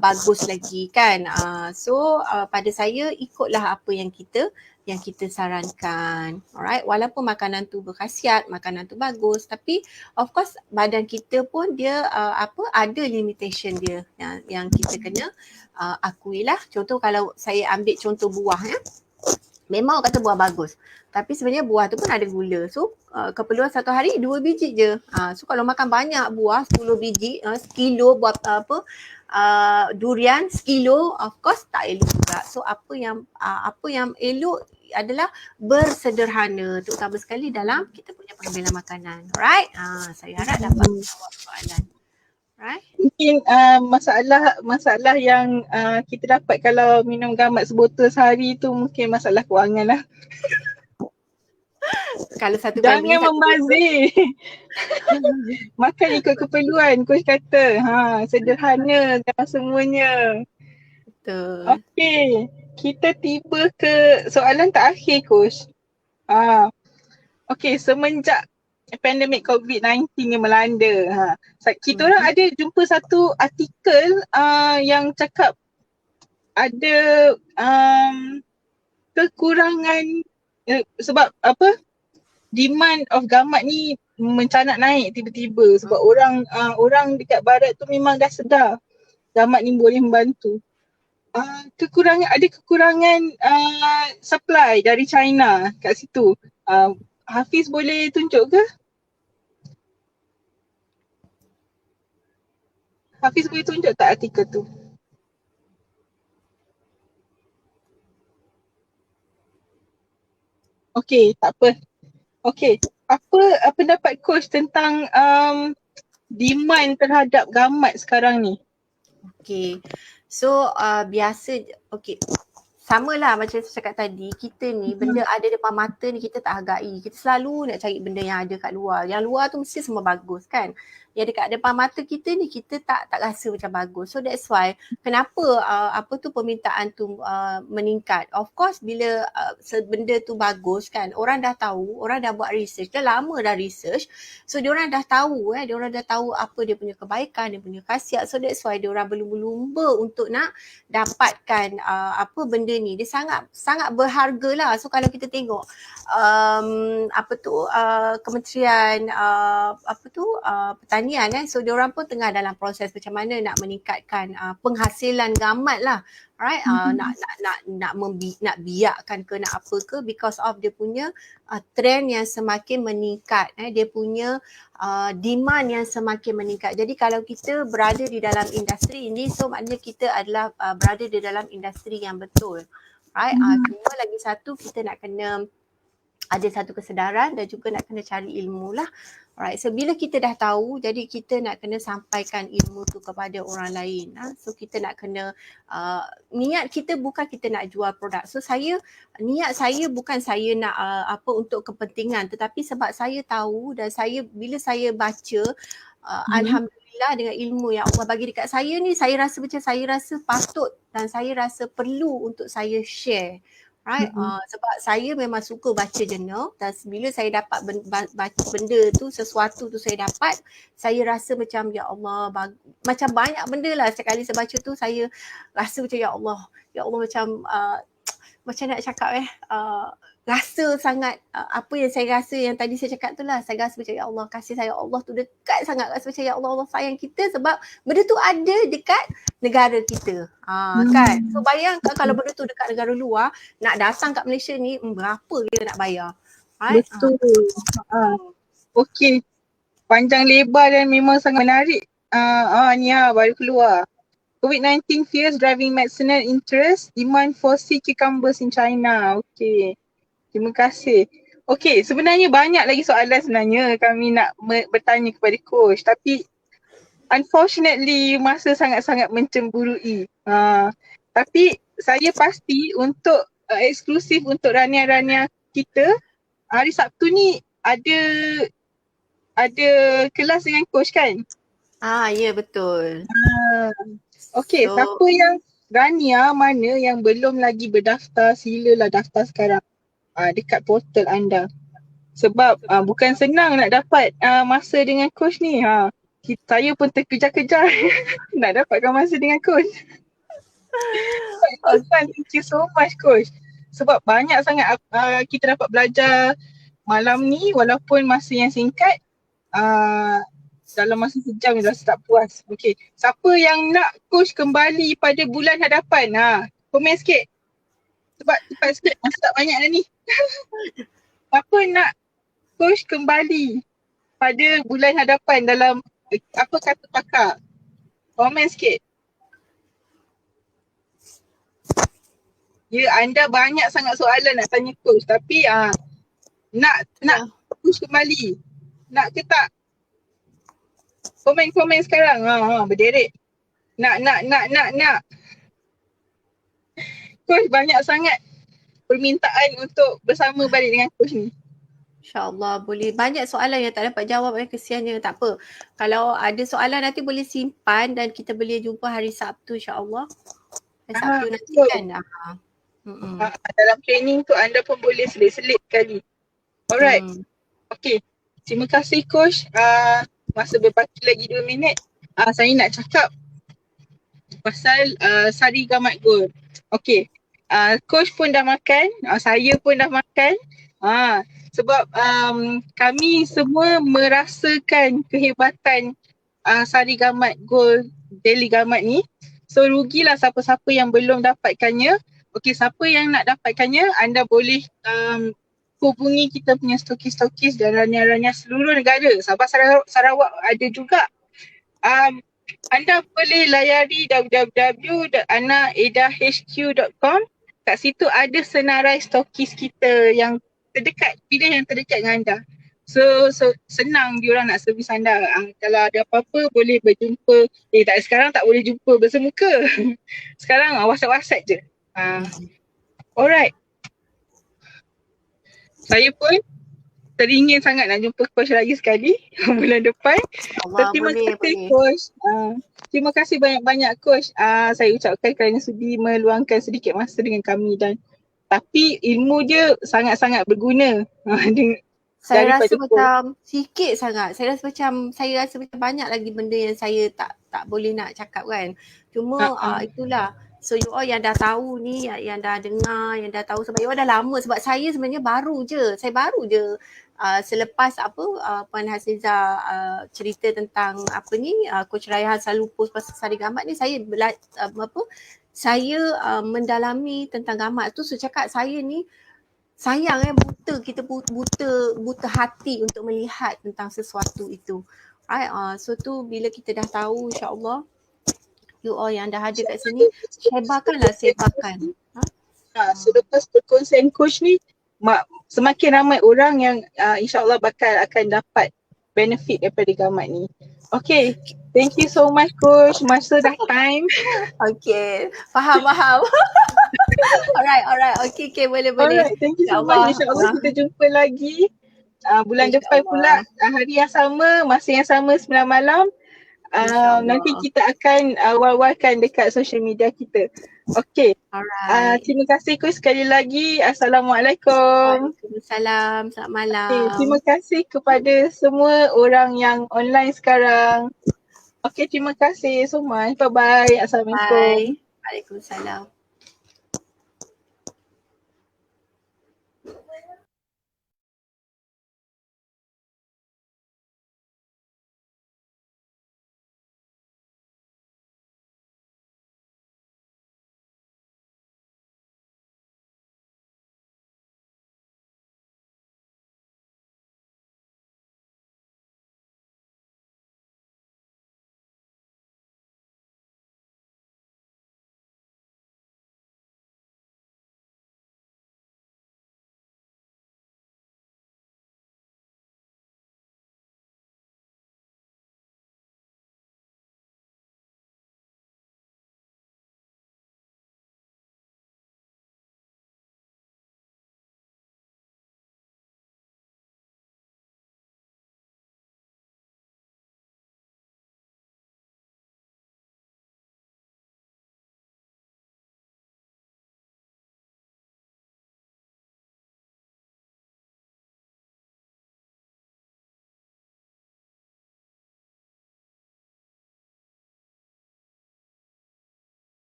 bagus lagi kan. So pada saya ikutlah apa yang kita sarankan. Alright, walaupun makanan tu berkhasiat, makanan tu bagus, tapi of course badan kita pun dia ada limitation dia yang kita kena akuilah. Contoh kalau saya ambil contoh buah ya. Memang kata buah bagus, tapi sebenarnya buah tu pun ada gula. So keperluan satu hari 2 biji je. So kalau makan banyak buah 10 biji, sekilo buah durian sekilo, of course tak elok juga. So apa yang elok adalah bersederhana, terutama sekali dalam kita punya pengambilan makanan. Alright? Saya harap dapat menjawab soalan. Right? Mungkin masalah yang kita dapat kalau minum gamat sebotol sehari tu mungkin masalah kewangan lah. Kalau satu jangan membazir. Makan ikut keperluan, coach kata. Sederhana dalam semuanya. Betul. Okey, kita tiba ke soalan terakhir, coach. Okey, semenjak pandemik COVID-19 ni melanda, kita orang ada jumpa satu artikel yang cakap ada kekurangan sebab demand of gamat ni mencanak naik tiba-tiba sebab orang dekat barat tu memang dah sedar gamat ni boleh membantu. Ada kekurangan supply dari China kat situ. Hafiz boleh tunjuk ke? Hafiz boleh tunjuk tak artikel tu? Okey, tak apa. Okey, apa pendapat coach tentang demand terhadap gamat sekarang ni? Okey. So biasa, okey. sama lah macam saya cakap tadi, kita ni benda ada depan mata ni kita tak hargai. Kita selalu nak cari benda yang ada kat luar. Yang luar tu mesti semua bagus kan. Yang dekat depan mata kita ni kita tak rasa macam bagus. So that's why kenapa permintaan tu meningkat. Of course bila benda tu bagus kan, orang dah tahu, orang dah buat research, dah lama dah research. So diorang dah tahu diorang dah tahu apa dia punya kebaikan, dia punya khasiat. So that's why diorang berlumba-lumba untuk nak dapatkan benda ni. Dia sangat berharga lah. So kalau kita tengok Kementerian Pertanian so diorang pun tengah dalam proses macam mana nak meningkatkan penghasilan gamat lah, right? Nak biakkan ke nak apa ke because of dia punya trend yang semakin meningkat, dia punya demand yang semakin meningkat. Jadi kalau kita berada di dalam industri ini, so maknanya kita adalah berada di dalam industri yang betul, right? Cuma lagi satu, kita nak kena ada satu kesedaran dan juga nak kena cari ilmu lah. Alright, so bila kita dah tahu, jadi kita nak kena sampaikan ilmu tu kepada orang lain. So kita nak kena, niat kita bukan kita nak jual produk. So niat saya bukan saya nak untuk kepentingan, tetapi sebab saya tahu dan bila saya baca, Alhamdulillah dengan ilmu yang Allah bagi dekat saya ni, saya rasa patut dan saya rasa perlu untuk saya share. Right, sebab saya memang suka baca jurnal dan bila saya dapat baca benda tu, sesuatu tu saya dapat, saya rasa macam ya Allah, macam banyak benda lah setiap kali saya baca tu saya rasa macam ya Allah macam nak cakap rasa sangat apa yang saya rasa yang tadi saya cakap tu lah, saya rasa macam ya Allah, kasih sayang Allah tu dekat sangat, rasa macam ya Allah, Allah sayang kita sebab benda tu ada dekat negara kita, kan. So bayangkan kalau benda tu dekat negara luar, nak datang kat Malaysia ni berapa kita nak bayar, right? Betul. Okey, panjang lebar dan memang sangat menarik. Baru keluar. COVID-19 fears driving medicinal interest, demand for sea cucumbers in China. Okey. Terima kasih. Okey, sebenarnya banyak lagi soalan sebenarnya kami nak bertanya kepada coach, tapi unfortunately masa sangat-sangat mencemburui. Tapi saya pasti untuk eksklusif untuk rania-rania kita, hari Sabtu ni ada kelas dengan coach kan? Ya betul. Okey, siapa yang rania mana yang belum lagi berdaftar, silalah daftar sekarang. Dekat portal anda. Sebab bukan senang nak dapat masa dengan coach ni. Saya pun terkejar-kejar nak dapatkan masa dengan coach. Thank you so much coach. Sebab banyak sangat kita dapat belajar malam ni walaupun masa yang singkat. Dalam masa sejam dah tak puas. Okey, siapa yang nak coach kembali pada bulan hadapan? Komen sikit. Sebab cepat sikit, masa tak banyak dah ni. Siapa nak coach kembali pada bulan hadapan dalam apa kata pakar? Komen sikit. Ya, anda banyak sangat soalan nak tanya coach, tapi nak coach kembali. Nak ke tak? Komen sekarang. Berderet. Nak. Coach banyak sangat permintaan untuk bersama balik dengan coach ni. InsyaAllah boleh. Banyak soalan yang tak dapat jawab, kesiannya. Tak apa. Kalau ada soalan nanti boleh simpan dan kita boleh jumpa hari Sabtu insyaAllah. Hari Sabtu nanti kan. Dalam training tu anda pun boleh selit-selit kali. Alright. Okay. Terima kasih coach. Masa berbaki lagi 2 minit. Saya nak cakap pasal Sari Gamat Gold. Okay. Coach pun dah makan. Saya pun dah makan. Sebab kami semua merasakan kehebatan Sari Gamat Gold Daily Gamat ni. So rugilah siapa-siapa yang belum dapatkannya. Okey, siapa yang nak dapatkannya, anda boleh hubungi kita punya stokis-stokis dan rania-rania seluruh negara. Sabah Sarawak ada juga. Anda boleh layari www.anaedahq.com. Kat situ ada senarai stokis kita yang terdekat, pilih yang terdekat dengan anda. So senang diorang nak servis anda. Kalau ada apa-apa boleh berjumpa. Sekarang tak boleh jumpa bersemuka. Sekarang WhatsApp je. Alright. Saya pun teringin sangat nak jumpa coach lagi sekali bulan depan. Terima kasih coach. Terima kasih banyak-banyak coach. Saya ucapkan kerana sudi meluangkan sedikit masa dengan kami dan tapi ilmu dia sangat-sangat berguna. Saya rasa macam sikit sangat. Saya rasa macam banyak lagi benda yang saya tak boleh nak cakap kan. Cuma itulah. So you all yang dah tahu ni, yang dah dengar, yang dah tahu sebab you all dah lama. Sebab saya sebenarnya baru je. Saya baru je selepas Puan Haziza cerita tentang Coach Raihan selalu post pasal Sari Gamat ni, saya mendalami tentang gamat tu. So cakap saya ni sayang kita buta hati untuk melihat tentang sesuatu itu. Right? So tu bila kita dah tahu, insya-Allah you all yang dah ada kat sini, sebarkan. Selepas perkongsian coach ni, semakin ramai orang yang insya-Allah akan dapat benefit daripada gamat ni. Okay, thank you so much coach. Masa dah time. Okay, faham. Alright. Okay, boleh. Alright, thank you so much. InsyaAllah kita jumpa lagi bulan depan pula, hari yang sama, masa yang sama 9 malam. Nanti kita akan war-warkan dekat social media kita. Okay. Alright. Terima kasih coach sekali lagi. Assalamualaikum. Waalaikumsalam. Selamat malam. Okay, terima kasih kepada semua orang yang online sekarang. Okay, terima kasih so much. Bye-bye. Assalamualaikum. Bye. Waalaikumsalam.